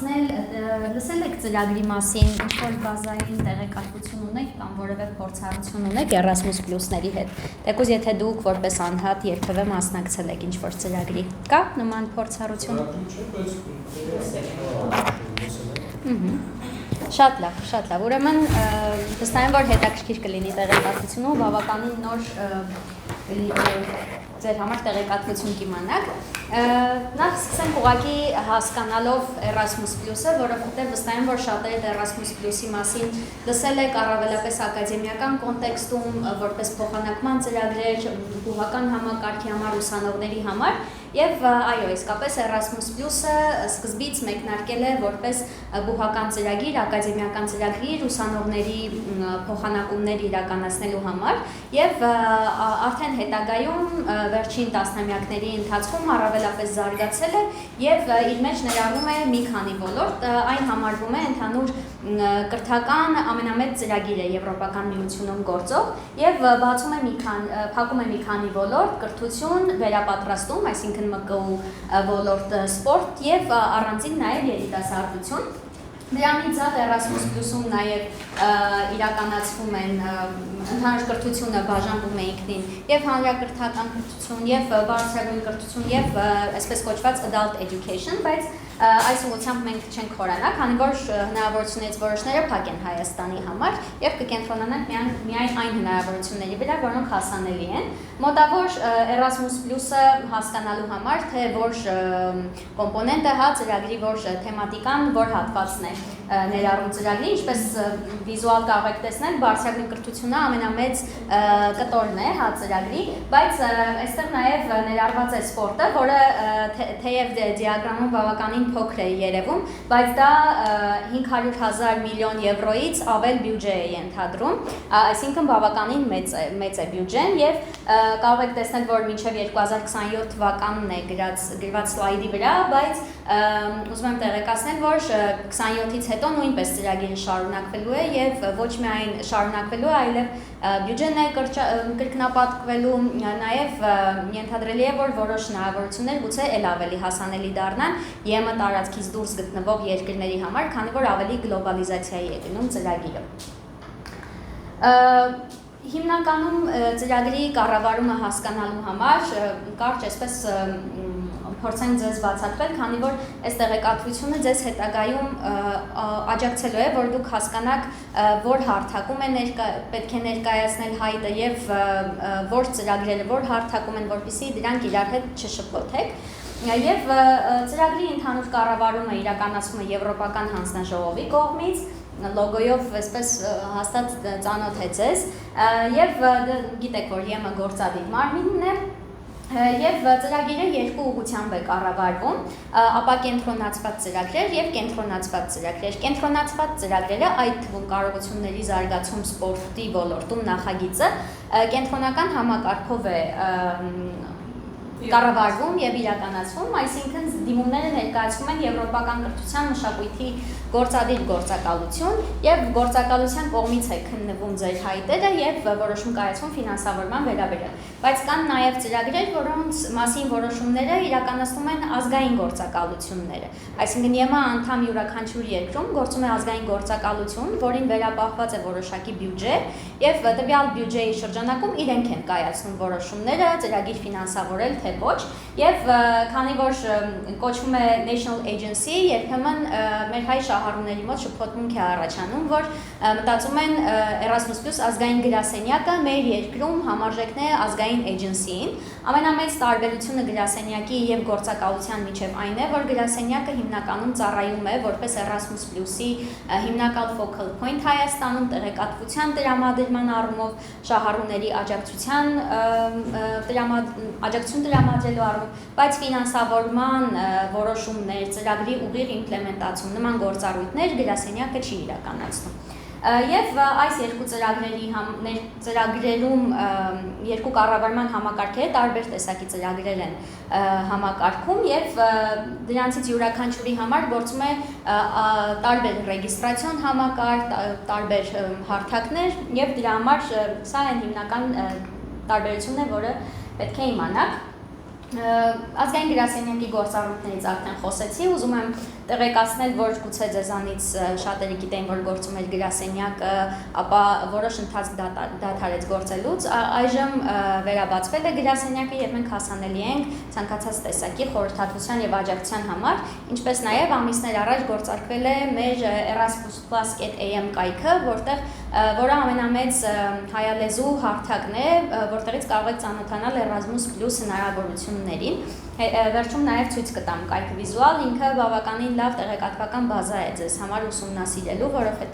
հարցնել, լսել եք ծրագրի մասին, ինչ-որ բազային տեղեկատվություն ունեք կամ որևէ փորձառություն ունեք Erasmus Plus-ների հետ։ Թեկուզ եթե դուք որպես անհատ երբևէ մասնակցել եք ինչ-որ ծրագրի, կա նման փորձառություն։ Շատ լավ։ Ուրեմն վստահ եմ, որ հետաքրքիր կլինի տեղեկատվությունը ու բավականին նոր ձեր համար տեղեկատվություն կիմանաք։ Նախ սկսենք ուղղակի հասկանալով Erasmus Plus-ը, որովհետև վստահ եմ, որ շատերդ Erasmus Plus-ի մասին լսել եք առավելապես ակադեմիական կոնտեքստում, որպես փոխանակման ծրագրեր, բուհական համակարգի համար, ուսանողների համար, եւ այո, իսկապես Erasmus Plus-ը սկզբից մեկնարկել է որպես բուհական ծրագիր, ակադեմիական ծրագիր, ուսանողների փոխանակումներ իրականացնելու համար եւ արդեն հետագայում վերջին տասնամյակների ընթացքում առավելապես զարգացել է եւ իր մեջ ներառում է մի քանի ոլորտ, այն համարվում է ընդհանուր կրթական ամենամեծ ծրագիրը Եվրոպական միությունում գործող եւ փակում է մի քանի ոլորտ՝ կրթություն, վերապատրաստում, այսինքն ՄԿՈ ոլորտ, սպորտ եւ առանձին նաեւ երիտասարդություն։ Դրանից զատ Erasmus Plus-ում նաև իրականացվում են ընդհանուր կրթությունը բաժանվում է ինքնին եւ հանրակրթական կրթություն եւ բարձրագույն կրթություն եւ այսպես կոչված adult education, բայց այս ուղղությամբ մենք չենք խորանա, քանի որ հնարավորություններից որոշները փակ են Հայաստանի համար եւ կկենտրոնանանք միայն այն հնարավորությունների վրա, որոնք հասանելի են։ Մոտավոր Erasmus Plus-ը հասկանալու համար, թե որ կոմպոնենտը հա ծրագրի որ թեմատիկան, որ հատվածն է ներառում ծրագրի, ինչպես վիզուալ կարող եք տեսնել, բարձրագույն կրթությունը ամենամեծ կտորն է հա ծրագրի, բայց այստեղ նաև ներառված է սպորտը, որը թեև դիագրամում բավականին փոքր է երևում, բայց դա 500,000 միլիոն եվրոից ավել բյուջե է ենթադրում, այսինքն բավականին մեծ է բյուջեն եւ կարող եք տեսնել, որ մինչեւ 2027 թվականն է գրված սլայդի վրա, բայց ուզում եմ տեղեկացնել, որ 27-ից հետո նույնպես ծրագիրը շարունակվելու է եւ ոչ միայն շարունակվելու է, այլև բյուջեն է կրկնապատկվելու, նաեւ ենթադրելի է, որ որոշ հնարավորություններ գուցե ել ավելի հասանելի դառնան ԵՄ տարածքից դուրս գտնվող երկրների համար, քանի որ ավելի գլոբալիզացիայի է գնում ծրագիրը։ Հիմնականում ծրագրի կառավարումը հասկանալու համար կարճ այսպես փորձենք ձեզ բացատրել, քանի որ այս տեղեկատվությունը ձեզ հետագայում աջակցելու է, որ դուք հասկանաք, որ հարթակում է պետք է ներկայացնել հայտը եւ որ ծրագրերը որ հարթակում են, որպեսզի դրանք իրար հետ չշփոթեք։ Եվ ծրագրի ընդհանուր կառավարումը իրականացվում է Եվրոպական հանձնաժողովի կողմից, լոգոյով այսպես հաստատ ծանոթ է ձեզ, եւ գիտեք, որ ԵՄ գործադիր մարմինն է, եւ ծրագիրը երկու ուղղությամբ է կառավարվում, ապակենտրոնացված ծրագրեր եւ կենտրոնացված ծրագրեր։ Կենտրոնացված ծրագրերը, այդ թվում կարողությունների զարգացում սպորտի ոլորտում նախագիծը, կենտրոնական համակարգով է կառավարվում եւ իրականացվում, այսինքն դիմումները ներկայացվում են Եվրոպական կրթության մշակույթի գործադիր գործակալություն եւ գործակալության կողմից է քննվում ձեր հայտերը եւ որոշում կայացվում ֆինանսավորման վերաբերյալ։ Բայց կան նաեւ ծրագրեր, որոնց մասին որոշումները իրականացվում են ազգային գործակալությունները։ Այսինքն ԵՄ անդամ յուրաքանչյուր երկրում գործում է ազգային գործակալություն, որին վերապահված է որոշակի բյուջե եւ տվյալ բյուջեի շրջանակում իրենք են կայացնում որոշումները, ծրագիր ֆինանսավորել թե ոչ, եւ քանի որ կոչվում է National Agency, երբեմն մեր հայ շահառուների մոտ շփոթմունք է առաջանում, որ մտածում են Erasmus Plus ազգային գրասենյակը մեր երկրում համարժեքն է ազգային agency-ին։ Ամենամեծ տարբերությունը գրասենյակի եւ գործակալության միջեւ այն է, որ գրասենյակը հիմնականում ծառայում է որպես Erasmus Plus-ի հիմնական focal point Հայաստանում, տեղեկատվության տրամադրման առումով, շահառուների աջակցություն տրամադրելու առումով, բայց ֆինանսավորման որոշումներ, ծրագրի ուղիղ իմպլեմենտացում նման գործառույթներ գրասենյակը չի իրականացնում։ Եվ այս երկու ծրագրերում երկու կառավարման համակարգերը տարբեր տեսակի ծրագրեր են համակարգում եւ դրանցից յուրաքանչյուրի համար գործում է տարբեր ռեգիստրացիոն համակարգ, տարբեր հարթակներ եւ դրա համար սա են հիմնական տարբերությունն է, որը պետք է իմանաք։ Ազգային գրասենյակի գործառույթներից արդեն խոսեցի, ուզում եմ տեղեկացնել, որ գուցե ձեզանից շատերը գիտեն, որ գործում էր գրասենյակը, ապա որոշ ընթացք դադարեց գործելուց, այժմ վերաբացվել է գրասենյակը եւ մենք հասանելի ենք ցանկացած տեսակի խորհրդատվության եւ աջակցության համար, ինչպես նաեւ ամիսներ առաջ գործարկվել է մեր Erasmus+.am կայքը, որը ամենամեծ հայալեզու հարթակն է, որտեղից կարող եք ծանոթանալ Erasmus+ հնարավորություններին։ Վերջում նաև ցույց կտամ կայքը վիզուալ, ինքը բավականին լավ տեղեկատվական բազա է ձեզ համար ուսումնասիրելու, որովհետև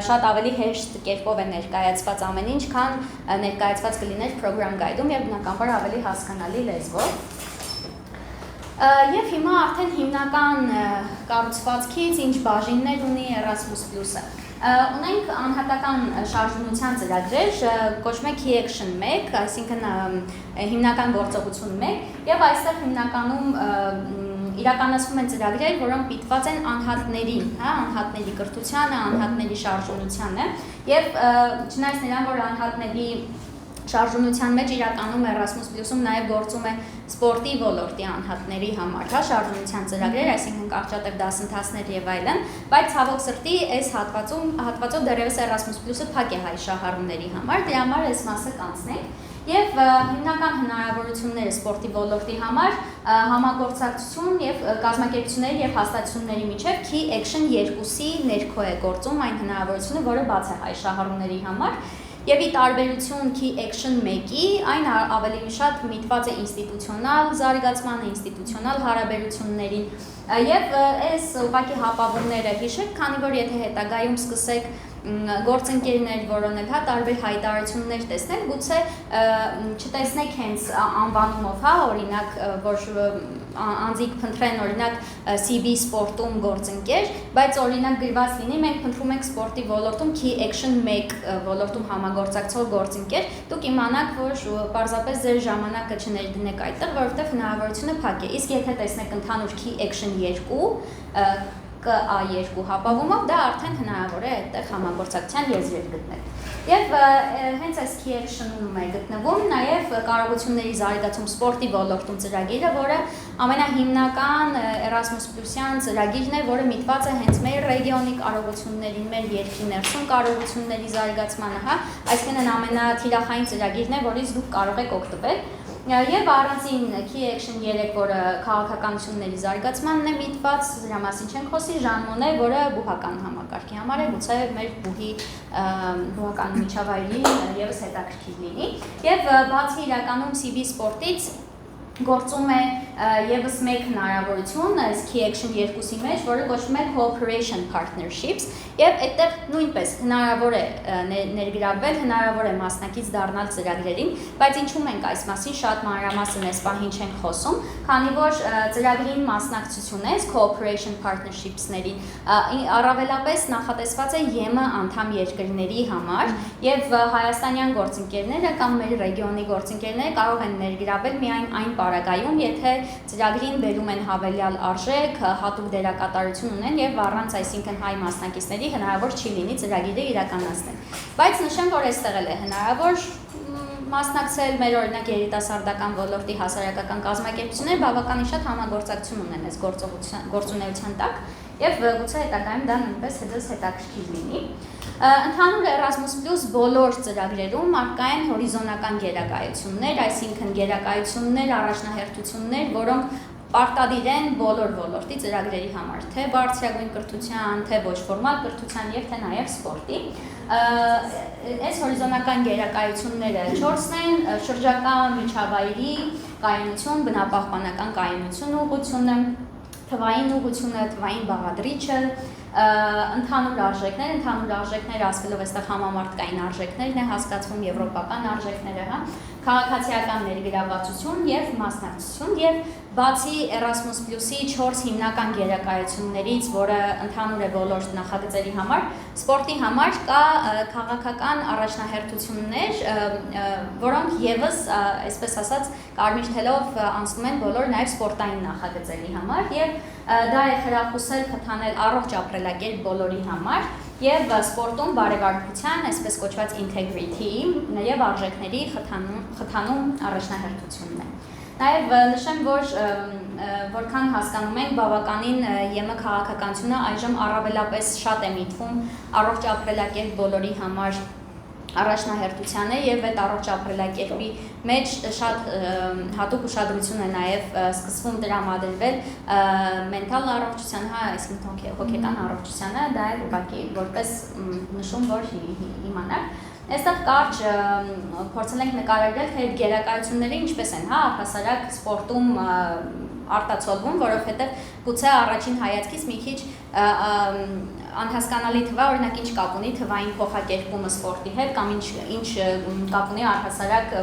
շատ ավելի հեշտ կերպով է ներկայացված ամեն ինչ, քան ներկայացված կլիներ program guide-ում եւ բնականաբար ավելի հասկանալի լեզվով։ Եվ հիմա արդեն հիմնական կառուցվածքից ինչ բաժիններ ունի Erasmus+-ը։ Ունենք անհատական շարժունության ծրագրեր, կոչվում է Key Action 1, այսինքն հիմնական գործողություն 1, եւ այստեղ հիմնականում իրականացվում են ծրագրեր, որոնք պիտված են անհատներին, անհատների կրթությանը, անհատների շարժունությանը, եւ չնայած նրան, որ անհատների շարժունության մեջ իրականում Erasmus+-ում նաև գործում է սպորտի ոլորտի անհատների համար, շարժունության ծրագրեր, այսինքն կարճատև դասընթացներ եւ այլն, բայց ցավոք սրտի այս հատվածով դեռևս Erasmus+-ը փակ է հայ շահառուների համար, դրա համար այս մասը կանցնենք։ Եվ հիմնական հնարավորությունները սպորտի ոլորտի համար համագործակցություն եւ կազմակերպությունների եւ հաստատությունների միջև Key Action 2-ի ներքո է գործում այն հնարավորությունը, որը բաց է հայ շահառուների համար։ Եվ ի տարբերություն Key Action 1-ի, այն ավելի շատ միտված է ինստիտուցիոնալ զարգացմանը, ինստիտուցիոնալ հարաբերություններին, եւ այս ուղղակի հապավումները հիշեք, քանի որ եթե հետագայում սկսեք գործընկերներ որոնել, տարբեր հայտարարություններ տեսնել, գուցե չտեսնեք հենց անվանումով, օրինակ, որ անձիկ փնտրեն օրինակ CB սպորտում գործընկեր, բայց օրինակ գրված լինի, մենք փնտրում ենք սպորտի ոլորտում Key Action 1 ոլորտում համագործակցող գործընկեր, դուք իմանաք, որ պարզապես ձեր ժամանակը չներդնեք այդտեղ, որովհետև հնարավորությունը փակ է։ Իսկ եթե տեսնեք ընդհանուր Key Action 2 KA2 հապավումով, դա արդեն հնարավոր է այդտեղ համագործակցության եզրեր գտնել։ Եվ հենց այս Key Action-ում է գտնվում նաև կարողությունների զարգացում սպորտի ոլորտում ծրագիրը, որը ամենահիմնական Erasmus+-յան ծրագիրն է, որը միտված է հենց մեր ռեգիոնի կարողություններին, մեր երկրի ներսում կարողությունների զարգացմանը, այսինքն ամենաթիրախային ծրագիրն է, որից դուք կարող եք օգտվել։ Եվ առանձին Key Action 3, որը քաղաքականությունների զարգացմանն է միտված, դրա մասին չենք խոսի, Jean Monnet, որը բուհական համակարգի համար է, գուցե մեր բուհի բուհական միջավայրի եւս հետաքրքիր լինի։ Եվ բացի իրականում CB սպորտից գործում է եւս մեկ հնարավորություն այս Key Action 2-ի մեջ, որը կոչվում է Cooperation Partnerships, եւ այդտեղ նույնպես հնարավոր է ներգրավվել, հնարավոր է մասնակից դառնալ ծրագրերին, բայց ինչու մենք այս մասին շատ մանրամասն այս պահին չենք խոսում, քանի որ ծրագրին մասնակցությունը այս Cooperation Partnerships-ներին առավելապես նախատեսված է ԵՄ անդամ երկրների համար, եւ հայաստանյան գործընկերները կամ մեր ռեգիոնի գործընկերները կարող են ներգրավվել միայն այն պարագայում, եթե ծրագրին բերում են հավելյալ արժեք, հատուկ դերակատարություն ունեն եւ առանց այսինքն հայ մասնակիցների հնարավոր չի լինի ծրագիրը իրականացնել։ Բայց նշեմ, որ այստեղ էլ է հնարավոր մասնակցել մեր օրինակ երիտասարդական ոլորտի հասարակական կազմակերպությունները բավականին շատ համագործակցություն ունեն այս գործունեության տակ եւ գուցե հետագայում դա նույնպես հետս հետաքրքիր լինի։ Ընդհանուր Erasmus+ բոլոր ծրագրերում առկա են հորիզոնական գերակայություններ, այսինքն գերակայություններ, առաջնահերթություններ, որոնք պարտադիր են բոլոր ոլորտի ծրագրերի համար, թե բարձրագույն կրթության, թե ոչ ֆորմալ կրթության եւ թե նաեւ սպորտի։ Այս հորիզոնական գերակայությունները 4-ն են՝ շրջակա միջավայրի կայունություն, բնապահպանական կայունություն ուղղությունը, թվային ուղղությունը, թվային բաղադրիչը, ընդհանուր արժեքներ ասելով այստեղ համամարտկային արժեքներն է հասկացվում, եվրոպական արժեքները, քաղաքացիական ներգրավվածություն եւ մասնակցություն եւ բացի Erasmus+-ի 4 հիմնական գերակայություններից, որը ընդհանուր է բոլոր նախագծերի համար, սպորտի համար կա քաղաքական առաջնահերթություններ, որոնք եւս, այսպես ասած, կարմիր թելով անցնում են բոլոր նաեւ սպորտային նախագծերի համար եւ դա է խրախուսել խթանել առողջ ապրելակերպ բոլորի համար եւ սպորտում բարեվարկության, այսպես կոչված integrity եւ արժեքների խթանում առաջնահերթությունն է։ Նաև նշեմ, որ որքան հասկանում ենք, բավականին ԵՄ քաղաքականությունը այժմ առավելապես շատ է միտվում առողջ ապրելակերպ բոլորի համար առաջնահերթության է եւ այդ առողջ ապրելակերպի մեջ շատ հատուկ ուշադրություն է նաև սկսվում տրամադրվել մենտալ առողջությանը, այսինքն հոգեկան առողջությանը, դա է ուղղակի որպես նշում, որ իմանանք։ Այստեղ կարճ փորձել ենք նկարագրել, թե այդ գերակայությունները ինչպես են, առհասարակ սպորտում արտացոլվում, որովհետև գուցե առաջին հայացքից մի քիչ անհասկանալի թվա, օրինակ ինչ կապ ունի թվային փոխակերպումը սպորտի հետ կամ ինչ կապ ունի առհասարակ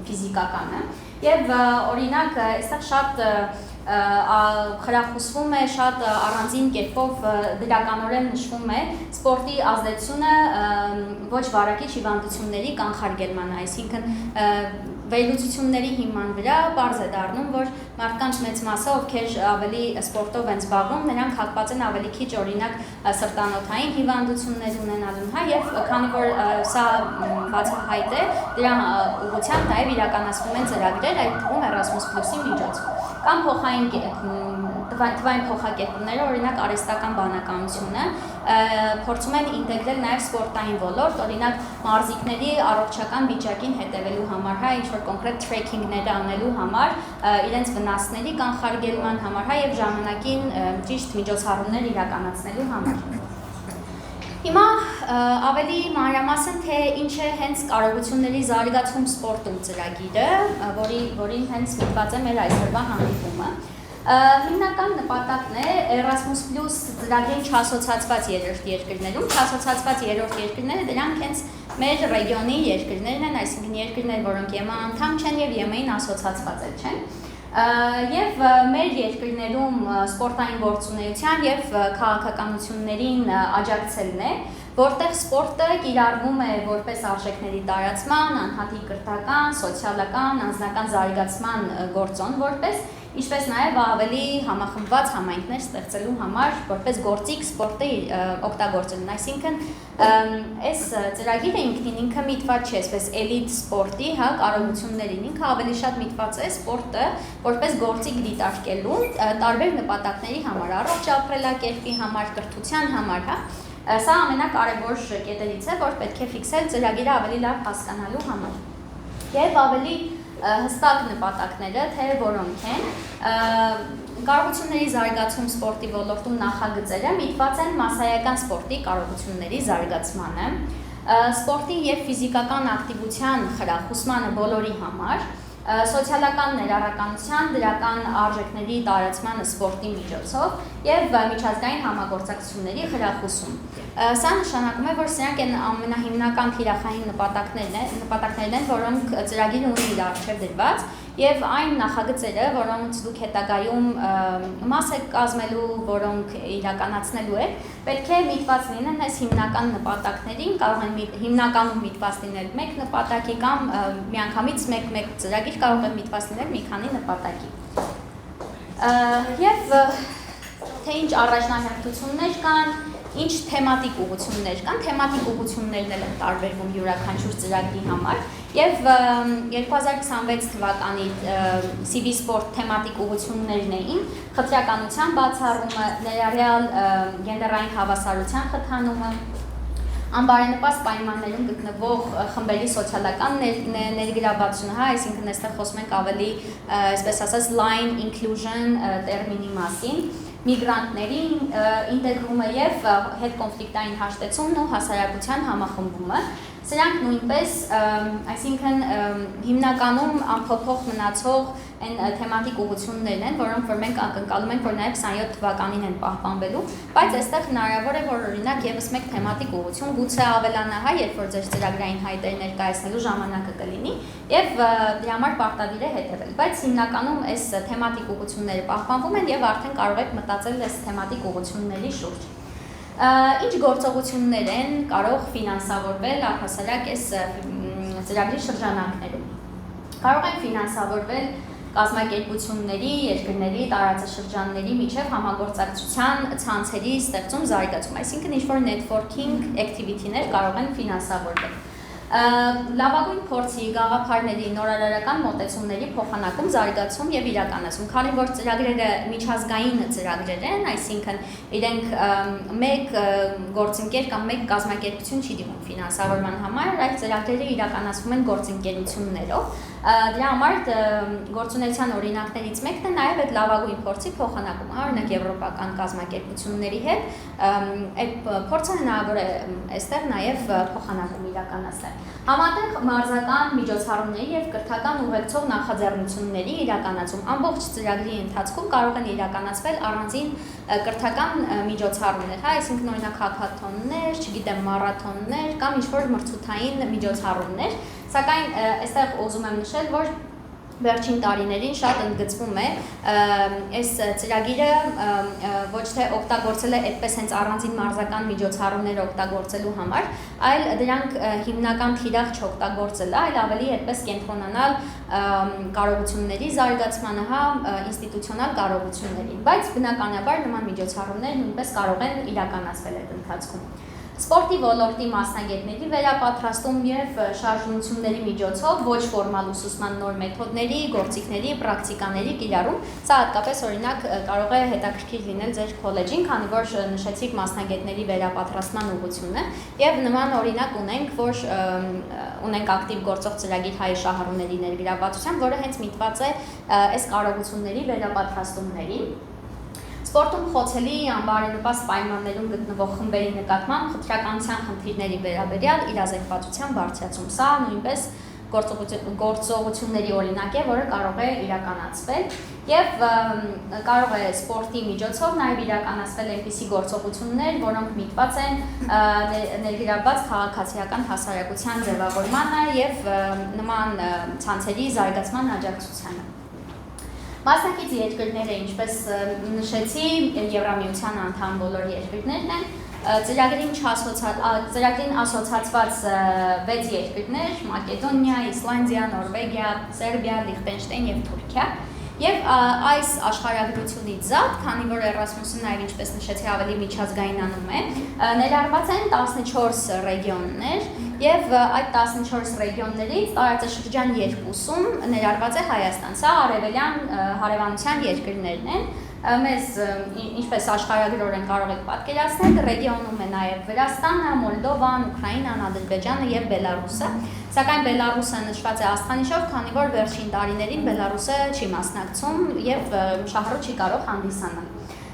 ֆիզիկականը։ Եվ օրինակ այստեղ շատ խրախուսվում է, շատ առանձին կերպով դրականորեն նշվում է սպորտի ազդեցությունը ոչ վարակիչ հիվանդությունների կանխարգելման, այսինքն վերլուծությունների հիման վրա պարզ է դառնում, որ մարդկանց մեծ մասը, ովքեր ավելի սպորտով են զբաղվում, նրանք հակված են ավելի քիչ օրինակ սրտանոթային հիվանդություններ ունենալուն, եւ քանի որ սա բացահայտ է, դրա ուղղությամբ նաև իրականացվում են ծրագրեր, այդ թվում Erasmus+-ի միջոցով կամ թվային փոխակերպումները, օրինակ արհեստական բանականությունը, փորձում են ինտեգրել նաև սպորտային ոլորտ, օրինակ մարզիկների առողջական վիճակին հետևելու համար, ինչ-որ կոնկրետ թրեքինգներ անելու համար, իրենց վնասների կանխարգելման համար, եւ ժամանակին ճիշտ միջոցառումներ իրականացնելու համար։ Հիմա ավելի մանրամասն թե ինչ է հենց կարողությունների զարգացում սպորտում ծրագիրը, որին հենց միտված է մեր այսօրվա հանդիպումը։ Հիմնական նպատակն է Erasmus+ ծրագրին չասոցացված երրորդ երկրներում, չասոցացված երրորդ երկրները դրանք հենց մեր ռեգիոնի երկրներն են, այսինքն երկրներ, որոնք ԵՄ անդամ չեն եւ ԵՄ-ին ասոցացված չեն։ Եվ մեր երկրներում սպորտային գործունեության եւ քաղաքականություններին աջակցելն է, որտեղ սպորտը կիրառվում է որպես արժեքների տարածման, անհատի կրթական, սոցիալական, անձնական զարգացման գործոն որպես, ինչպես նաև ավելի համախմբված համայնքներ ստեղծելու համար, որպես գործիք սպորտը օգտագործելուն, այսինքն այս ծրագիրը ինքը միտված չէ, այսպես էլիտ սպորտի, կարողություններին, ինքը ավելի շատ միտված է սպորտը որպես գործիք դիտարկելու տարբեր նպատակների համար, առողջ ապրելակերպի համար, կրթության համար, Սա ամենակարևոր կետերից է, որ պետք է ֆիքսել ծրագիրը ավելի լավ հասկանալու համար։ Եվ ավելի հստակ նպատակները, թե որոնք են, կարողությունների զարգացում սպորտի ոլորտում նախագծերը միտված են մասսայական սպորտի կարողությունների զարգացմանը, սպորտի եւ ֆիզիկական ակտիվության խրախուսմանը բոլորի համար, սոցիալական ներառականության, դրական արժեքների տարածմանը սպորտի միջոցով եւ միջազգային համագործակցությունների խրախուսում։ Սա նշանակում է, որ սրանք են ամենահիմնական թիրախային նպատակներն են, որոնք ծրագիրը ունի իր առջև դրված եւ այն նախագծերը, որոնց դուք հետագայում մաս եք կազմելու, որոնք իրականացնելու եք, պետք է միտված լինեն այս հիմնական նպատակներին, կարող են հիմնականում միտված լինել մեկ նպատակի կամ միանգամից մեկ ծրագիր կարող է միտված լինել մի քանի նպատակի։ Եվ թե ինչ առաջնահերթություններ կան, ինչ թեմատիկ ուղղություններ կան, թեմատիկ ուղղություններն էլ են տարբերվում յուրաքանչյուր ծրագրի համար եւ 2026 թվականի CV Sport թեմատիկ ուղղություններն էին խտրականության բացառումը, ներառյալ գենդերային հավասարության խթանումը, անբարենպաստ պայմաններում գտնվող խմբերի սոցիալական ներգրավվածությունը, այսինքն այստեղ խոսում ենք ավելի, այսպես ասած, line inclusion տերմինի մասին, միգրանտների ինտեգրումը եւ հետկոնֆլիկտային հաշտեցումն ու հասարակության համախմբումը, սրանք նույնպես, այսինքն հիմնականում անփոփոխ մնացող այն թեմատիկ ուղղություններն են, որոնք որ մենք ակնկալում ենք, որ նաև 27 թվականին են պահպանվելու, բայց այստեղ հնարավոր է, որ օրինակ եւս մեկ թեմատիկ ուղղություն գուցե ավելանա, երբ որ ձեր ծրագրային հայտեր ներկայացնելու ժամանակը կլինի եւ դրա համար պարտադիր է հետեւել, բայց հիմնականում այս թեմատիկ ուղղությունները պահպանվում են եւ արդեն կարող եք մտածել այս թեմատիկ ուղղությունների շուրջ։ Ինչ գործողություններ են կարող ֆինանսավորվել առհասարակ այս ծրագրի շրջանակներում։ Կարող են ֆինանսավորվել կազմակերպությունների, երկրների, տարածաշրջանների միջև համագործակցության ցանցերի ստեղծում, զարգացում, այսինքն ինչ-որ networking activity-ներ կարող են ֆինանսավորվել։ լավագույն փորձի, գաղափարների, նորարարական մոտեցումների փոխանակում, զարգացում եւ իրականացում, քանի որ ծրագրերը միջազգային ծրագրեր են, այսինքն իրենք մեկ գործընկեր կամ մեկ կազմակերպություն չի դիմում ֆինանսավորման համար, այլ ծրագրերը իրականացվում են գործընկերություններով։ Դրա համար գործունեության օրինակներից մեկն է նաև այդ լավագույն փորձի փոխանակումը, օրինակ եվրոպական կազմակերպությունների հետ, այդ փորձը հնարավոր է այստեղ նաև փոխանակում իրականացնել։ Համատեղ մարզական միջոցառումների եւ կրթական ուղեկցող նախաձեռնությունների իրականացում ամբողջ ծրագրի ընթացքում կարող են իրականացվել առանձին կրթական միջոցառումներ, այսինքն օրինակ հակաթոններ, չգիտեմ, մարաթոններ կամ ինչ-որ մրցութային միջոցառումներ, սակայն այստեղ ուզում եմ նշել, որ վերջին տարիներին շատ ընդգծվում է այս ծրագիրը ոչ թե օգտագործել է այդպես հենց առանձին մարզական միջոցառումներ օգտագործելու համար, այլ դրանք հիմնական թիրախ չօգտագործել, այլ ավելի այդպես կենտրոնանալ կարողությունների զարգացմանը, ինստիտուցիոնալ կարողություններին, բայց բնականաբար նման միջոցառումներ նույնպես կարող են իրականացվել այդ ընթացքում։ Սպորտի ոլորտի մասնագետների վերապատրաստում եւ շարժումությունների միջոցով ոչ ֆորմալ ուսուցման նոր մեթոդների, գործիքների, պրակտիկաների կիրառում, սա հատկապես օրինակ կարող է հետաքրքիր լինել ձեր քոլեջին, քանի որ նշեցիք մասնագետների վերապատրաստման ուղղությունը եւ նման օրինակ ունենք, որ ունենք ակտիվ գործող ծրագիր Հայ շահառուների ներգրավվածությամբ, որը հենց միտված է այս կարողությունների վերապատրաստումներին։ Սպորտում խոցելի անբարենպաստ պայմաններում գտնվող խմբերի նկատմամբ խտրականության խնդիրների վերաբերյալ իրազեկվածության բարձրացում, սա նույնպես գործողությունների օրինակ է, որը կարող է իրականացվել եւ կարող է սպորտի միջոցով նաեւ իրականացվել այնպիսի գործողություններ, որոնք միտված են ներգրավված քաղաքացիական հասարակության ձևավորմանը եւ նման ցանցերի զարգացման աջակցությանը։ Մասնակից երկրները, ինչպես նշեցի, Եվրամիության անդամ բոլոր երկրներն են, ծրագրին ասոցացված 6 երկրներ՝ Մակեդոնիա, Իսլանդիա, Նորվեգիա, Սերբիա, Լիխտենշտեյն եւ Թուրքիա։ Եվ այս աշխարհագրությունից զատ, քանի որ Էրասմուսը նաև ինչպես նշեցի ավելի միջազգայնանում է, ներառված են 14 ռեգիոններ եւ այդ 14 ռեգիոններից տարածաշրջան 2-ում ներառված է Հայաստան, սա արևելյան հարևանության երկրներն են, մեզ ինչպես աշխարհագրորեն կարող եք պատկերացնել, ռեգիոնում է նաև Վրաստանը, Մոլդովան, Ուկրաինան, Ադրբեջանը եւ Բելարուսը, սակայն Բելարուսը նշված է աստղանիշով, քանի որ վերջին տարիներին Բելարուսը չի մասնակցում եւ շահառու չի կարող հանդիսանալ։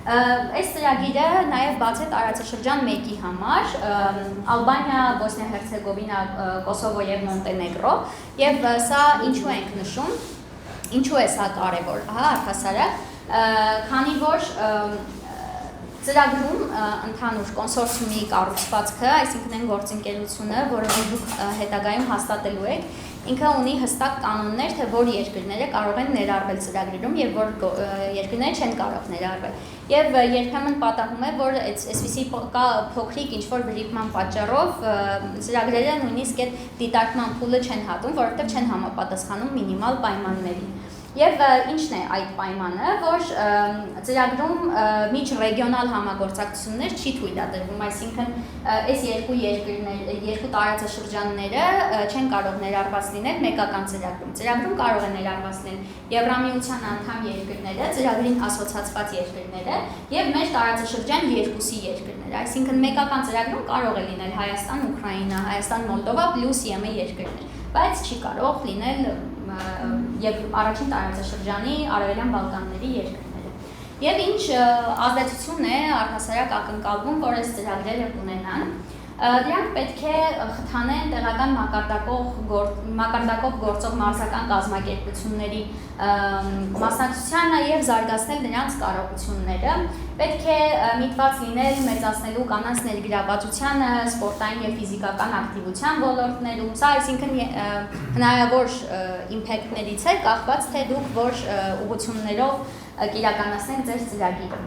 Այս ծրագիրը նաև բաց է տարածաշրջան 1-ի համար՝ Ալբանիա, Բոսնիա-Հերցեգովինա, Կոսովո եւ Մոնտենեգրո, եւ սա ինչու ենք նշում, ինչու է սա կարևոր, առհասարակ, քանի որ ծրագրում ընդհանուր կոնսորցիումի կառուցվածքը, այսինքն այն գործընկերությունը, որը դուք հետագայում հաստատելու եք, ինքը ունի հստակ կանոններ, թե որ երկրները կարող են ներառվել ծրագրերում եւ որ երկրները չեն կարող ներառվել։ Եվ երբեմն պատահում է, որ այսպիսի փոքրիկ ինչ-որ վրիպման պատճառով ծրագրերը նույնիսկ այդ դիտարկման փուլը չեն հատում, որովհետեւ չեն համապատասխանում մինիմալ պայմաններին։ Եվ ինչն է այդ պայմանը, որ ծրագրում միջռեգիոնալ համագործակցություններ չի թույլատրվում, այսինքն այս երկու տարածաշրջանները չեն կարող ներառված լինել մեկական ծրագրում։ Ծրագրում կարող է ներառված լինել Եվրամիության անդամ երկրները, ծրագրին ասոցացված երկրները եւ մեր տարածաշրջան 2-ի երկրները, այսինքն մեկական ծրագրում կարող է լինել Հայաստան, Ուկրաինա, Հայաստան, Մոլդովա պլյուս ԵՄ երկրներ, բայց չի կարող լինել եւ առաջին տարածաշրջանի արևելյան Բալկանների երկրները։ Եվ ինչ ազդեցություն է առհասարակ ակնկալվում, որ այս ծրագրերը կունենան, դրանք պետք է խթանեն տեղական մակարդակով գործող մարզական կազմակերպությունների մասնակցությանը եւ զարգացնել նրանց կարողությունները, պետք է միտված լինել մեծացնելու կանանց ներգրավվածությանը սպորտային եւ ֆիզիկական ակտիվության ոլորտներում, սա այսինքն հնարավոր իմպակտներից է կախված, թե դուք որ ուղղություններով կիրականացնեք ձեր ծրագիրը։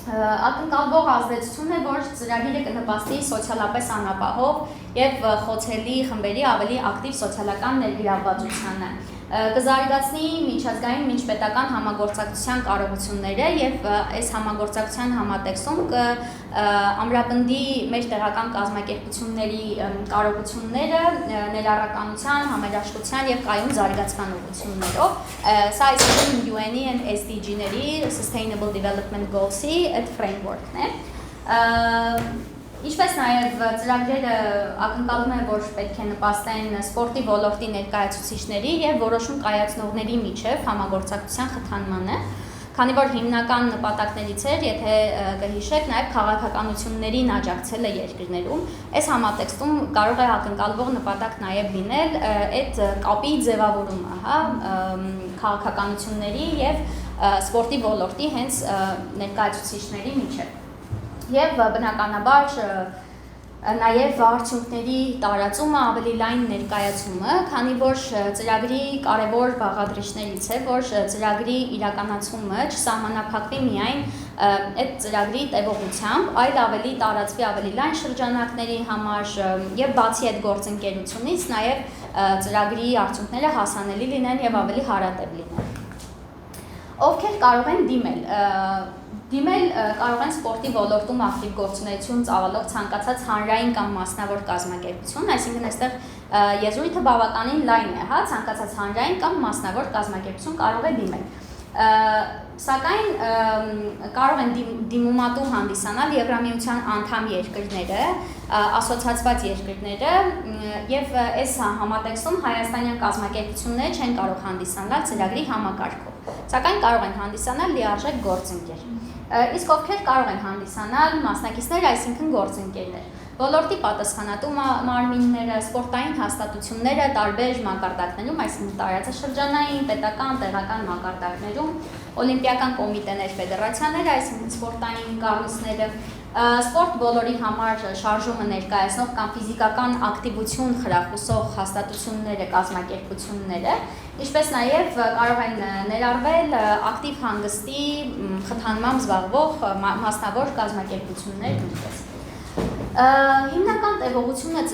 Ակնկալվող ազդեցությունն է, որ ծրագիրը կնպաստի սոցիալապես անապահով եւ խոցելի խմբերի ավելի ակտիվ սոցիալական ներգրավվածությանը։ կզարգացնի միջազգային միջպետական համագործակցության կարողությունները եւ այս համագործակցության համատեքստում կամրապնդի մեր տեղական կազմակերպությունների կարողությունները ներառականության, համերաշխության եւ կայուն զարգացման ուղղություններով։ Սա այսինքն UN-ի and SDG-ների Sustainable Development Goals-ի այդ framework-ն է։ Ինչպես նաև ծրագրերը ակնկալում են, որ պետք է նպաստեն սպորտի ոլորտի ներկայացուցիչների եւ որոշում կայացնողների միջև համագործակցության խթանմանը, քանի որ հիմնական նպատակներից էր, եթե կհիշեք, նաև քաղաքականություններին աջակցելը երկրներում, այս համատեքստում կարող է ակնկալվող նպատակ նաև լինել այդ կապի ձևավորումը, հա, քաղաքականությունների եւ սպորտի ոլորտի հենց ներկայացուցիչների միջև։ Եվ բնականաբար նաև արդյունքների տարածումը ավելի լայն ներկայացումը, քանի որ ծրագրի կարևոր բաղադրիչներից է, որ ծրագրի իրականացումը չսահմանափակվի միայն այդ ծրագրի տևողությամբ, այլ ավելի տարածվի ավելի լայն շրջանակների համար եւ բացի այդ գործընկերությունից նաև ծրագրի արդյունքները հասանելի լինեն եւ ավելի հարատև լինեն։ Ովքեր կարող են Դիմել կարող են սպորտի ոլորտում ակտիվ գործունեություն ծավալող ցանկացած հանրային կամ մասնավոր կազմակերպություն, այսինքն այստեղ եզրույթը բավականին լայն է, հա, ցանկացած հանրային կամ մասնավոր կազմակերպություն կարող է դիմել։ Սակայն կարող են դիմումատու հանդիսանալ Եվրամիության անդամ երկրները, ասոցիացված երկրները եւ այս համատեքստում հայաստանյան կազմակերպությունները չեն կարող հանդիսանալ ծրագրի համակարգով, սակայն կարող են հանդիսանալ լիարժեք գործընկեր։ Իսկ ովքեր կարող են հանդիսանալ մասնակիցներ, այսինքն գործընկերներ։ Ոլորտի պատասխանատու մարմինները, սպորտային հաստատությունները տարբեր մակարդակներում, այսինքն տարածաշրջանային, պետական, տեղական մակարդակներում, օլիմպիական կոմիտեներ, ֆեդերացիաները, այսինքն սպորտային կառույցները, սպորտ բոլորի համար շարժումը ներկայացնող կամ ֆիզիկական ակտիվություն խրախուսող հաստատությունները, կազմակերպությունները, ինչպես նաև կարող են ներառվել ակտիվ հանգստի խթանմամբ զբաղվող մասնավոր կազմակերպություններ նույնպես։ Հիմնական տևողությունը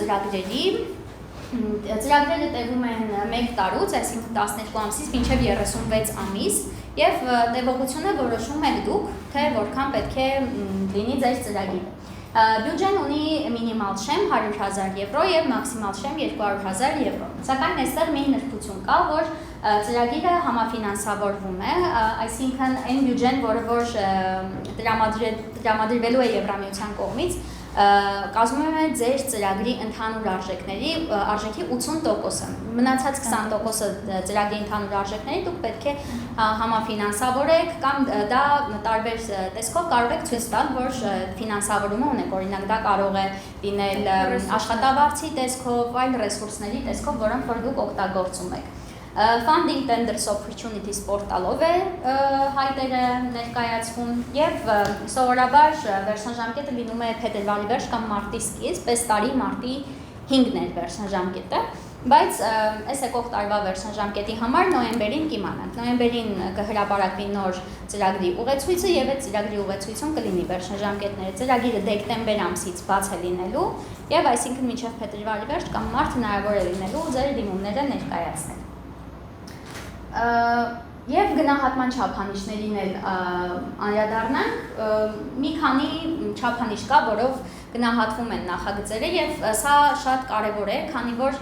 ծրագրերը տևում են 1 տարուց, այսինքն 12 ամսից մինչև 36 ամիս, եւ տևողությունը որոշում եք դուք, թե որքան պետք է լինի ձեր ծրագիրը։ Բյուջեն ունի մինիմալ շեմ 100,000 եվրո եւ մաքսիմալ շեմ 200,000 եվրո։ Սակայն այստեղ մի նրբություն կա, որ ծրագիրը համաֆինանսավորվում է, այսինքն այն բյուջեն, որը որ տրամադրվելու է Եվրամիության կողմից, կազմում է ձեր ծրագրի ընդհանուր արժեքի 80%-ը, մնացած 20%-ը ծրագրի ընդհանուր արժեքների դուք պետք է համաֆինանսավորեք կամ դա տարբեր տեսքով կարող եք ցույց տալ, որ ֆինանսավորումը ունեք, օրինակ դա կարող է լինել աշխատավարձի տեսքով, այլ ռեսուրսների տեսքով, որոնք որ դուք օգտագործում եք։ Funding Tenders Opportunities պորտալով է հայտերը ներկայացվում եւ սովորաբար վերջնաժամկետը լինում է փետրվարի վերջ կամ մարտի սկիզբ, պես տարի մարտի 5-ն է վերջնաժամկետը, բայց այս եկող տարվա վերջնաժամկետի համար նոյեմբերին կիմանանք։ Նոյեմբերին կհրապարակվի նոր ծրագրի ուղեցույցը եւ այդ ծրագրի ուղեցույցում կլինի վերջնաժամկետները։ Ծրագիրը դեկտեմբեր ամսից բաց է լինելու եւ այսինքն մինչեւ փետրվարի վերջ կամ մարտ հնարավոր է լինելու ձեր դիմումները ներկայացնել։ Եվ գնահատման չափանիշներին էլ անդրադառնանք, մի քանի չափանիշ կա, որով գնահատվում են նախագծերը եւ սա շատ կարեւոր է, քանի որ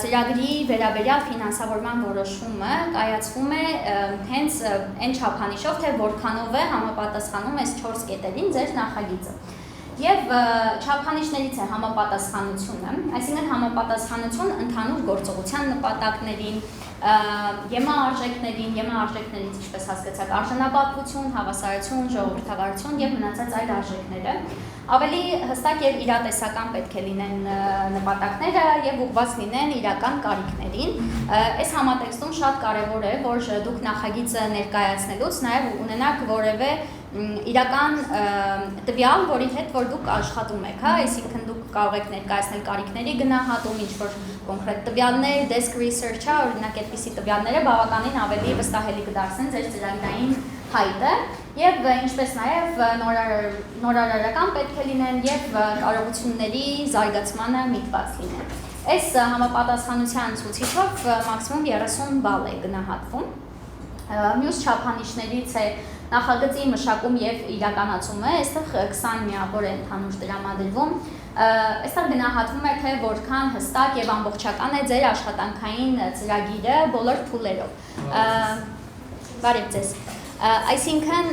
ծրագրի վերաբերյալ ֆինանսավորման որոշումը կայացվում է հենց այն չափանիշով, թե որքանով է համապատասխանում այս 4 կետերին ձեր նախագիծը։ Եվ չափանիշներից է համապատասխանությունը, այսինքն համապատասխանություն ընդհանուր գործողության նպատակներին, ԵՄԱ-արժեքներից, ինչպես հասկացաք, արժանապատվություն, հավասարություն, ժողովրդավարություն եւ մնացած այլ արժեքները, ավելի հստակ եւ իրատեսական պետք է լինեն նպատակները եւ ուղղված լինեն իրական կարիքներին։ Այս համատեքստում շատ կարեւոր է, որ դուք նախագիծը ներկայացնելուց նաեւ ունենաք որևէ իրական տվյալ, որի հետ որ դուք աշխատում եք, հա, այսինքն դուք կարող եք ներկայացնել կարիքների գնահատում, ինչ-որ կոնկրետ տվյալներ, desk research, օրինակ այդպիսի տվյալները բավականին ավելի վստահելի կդարձնեն ձեր ծրագրային հայտը եւ ինչպես նաեւ նորարարական պետք է լինեն եւ կարողությունների զարգացմանը միտված լինեն։ Այս համապատասխանության ցուցիչով մաքսիմում 30 բալ է գնահատվում։ Մյուս չափանիշներից է նախագծի մշակում եւ իրականացումը, այստեղ 20 միավոր է ընդհանուր տրամադրվում։ Այստեղ գնահատվում է, թե որքան հստակ եւ ամբողջական է ձեր աշխատանքային ծրագիրը բոլոր փուլերով։ Բարև ձեզ։ Այսինքն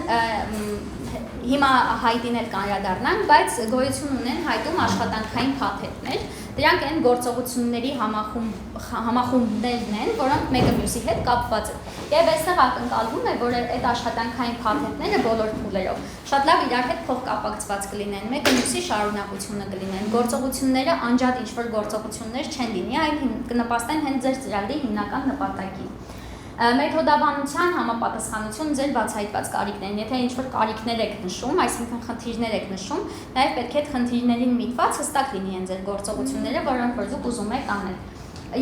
հիմա հայտին էլ կանրադառնանք, բայց գոյություն ունեն հայտում աշխատանքային փաթեթներ, դրանք են գործողությունների համախումբներն են, որոնք մեկը մյուսի հետ կապված են։ Եվ այստեղ ակնկալվում է, որ այդ աշխատանքային փաթեթները բոլոր փուլերով շատ լավ իրար հետ փոխկապակցված կլինեն, մեկը մյուսի շարունակությունը կլինեն։ Գործողությունները անջատ ինչ-որ գործողություններ չեն լինի, այլ կնպաստեն հենց ձեր ծրագրի հիմնական նպատակին։ Մեթոդաբանության համապատասխանություն ձեր բացահայտված կարիքներն, եթե ինչ-որ կարիքներ եք նշում, այսինքն խնդիրներ եք նշում, նաև պետք է այդ խնդիրներին միտված հստակ լինի են ձեր գործողությունները, որոնք որ դուք ուզում եք անել։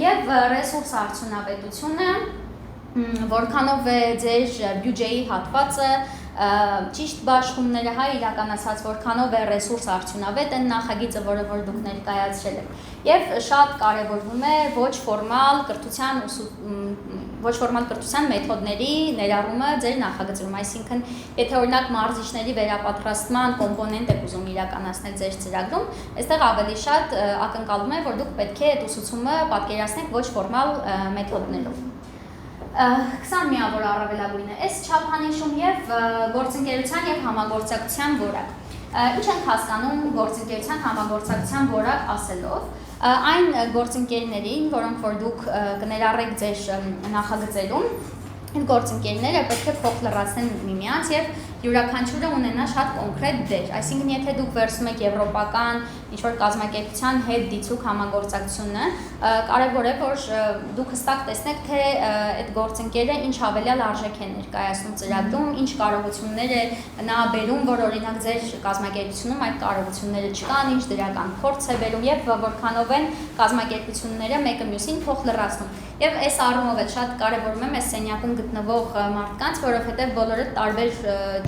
Եվ ռեսուրս արդյունավետությունը, որքանով է ձեր բյուջեի հատվածը, ճիշտ բաշխումները իրականացած, որքանով է ռեսուրս արդյունավետ են նախագիծը, որը որ դուք ներկայացրել եք։ Եվ շատ կարևորվում է ոչ ֆորմալ կրթության մեթոդների ներառումը ձեր նախագծում, այսինքն եթե օրինակ մարզիչների վերապատրաստման կոմպոնենտ եք ուզում իրականացնել ձեր ծրագրում, այստեղ ավելի շատ ակնկալվում է, որ դուք պետք է այդ ուսուցումը պատկերացնեք ոչ ֆորմալ մեթոդներով։ 20 միավոր առավելագույնը, այս չափանիշում եւ գործընկերության եւ համագործակցության որակ։ Ինչ ենք հասկանում գործընկերության համագործակցության որակ ասելով, այն գործընկերներին, որոնք որ դուք կներառեք ձեր նախագծերում, այդ գործընկերները պետք է փոխ լրացնեն միմյանց եւ յուրաքանչյուրը ունենա շատ կոնկրետ դեր, այսինքն եթե դուք վերցնում եք եվրոպական ինչ-որ կազմակերպության հետ դիցուք համագործակցությունը, կարևոր է, որ դուք հստակ տեսնեք, թե այդ գործընկերը ինչ հավելյալ արժեք է ներկայացնում ծրագրում, ինչ կարողություններ է նա բերում, որ օրինակ ձեր կազմակերպությունում այդ կարողությունները չկան, ինչ դրական փորձ է բերում եւ որքանով են կազմակերպությունները մեկը մյուսին փոխ լրացնում։ Եվ այս առումով էլ շատ կարևորում եմ այս սենյակում գտնվող մարդկանց, որովհետև բոլորը տարբեր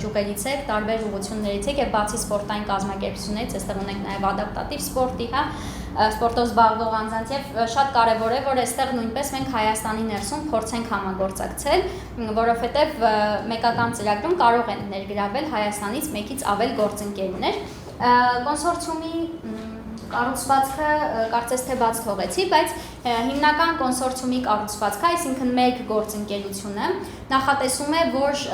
ջուղերից եք, տարբեր ուղղություններից եք եւ բացի սպորտային կազմակերպություններից, այստեղ ունենք նաեւ ադապտատիվ սպորտի, սպորտով զբաղվող անձանց եւ շատ կարեւոր է, որ այստեղ նույնպես մենք Հայաստանի ներսում փորձենք համագործակցել, որովհետեւ մեկական ծրագրում կարող են ներգրավել Հայաստանից մեկից ավել գործընկերներ։ Կոնսորցիումի կառուցվածքը կարծես թե բաց թողեցի, բայց հիմնական կոնսորցիումի կառուցվածքը, այսինքն մեկ գործընկերությունը նախատեսում է, որ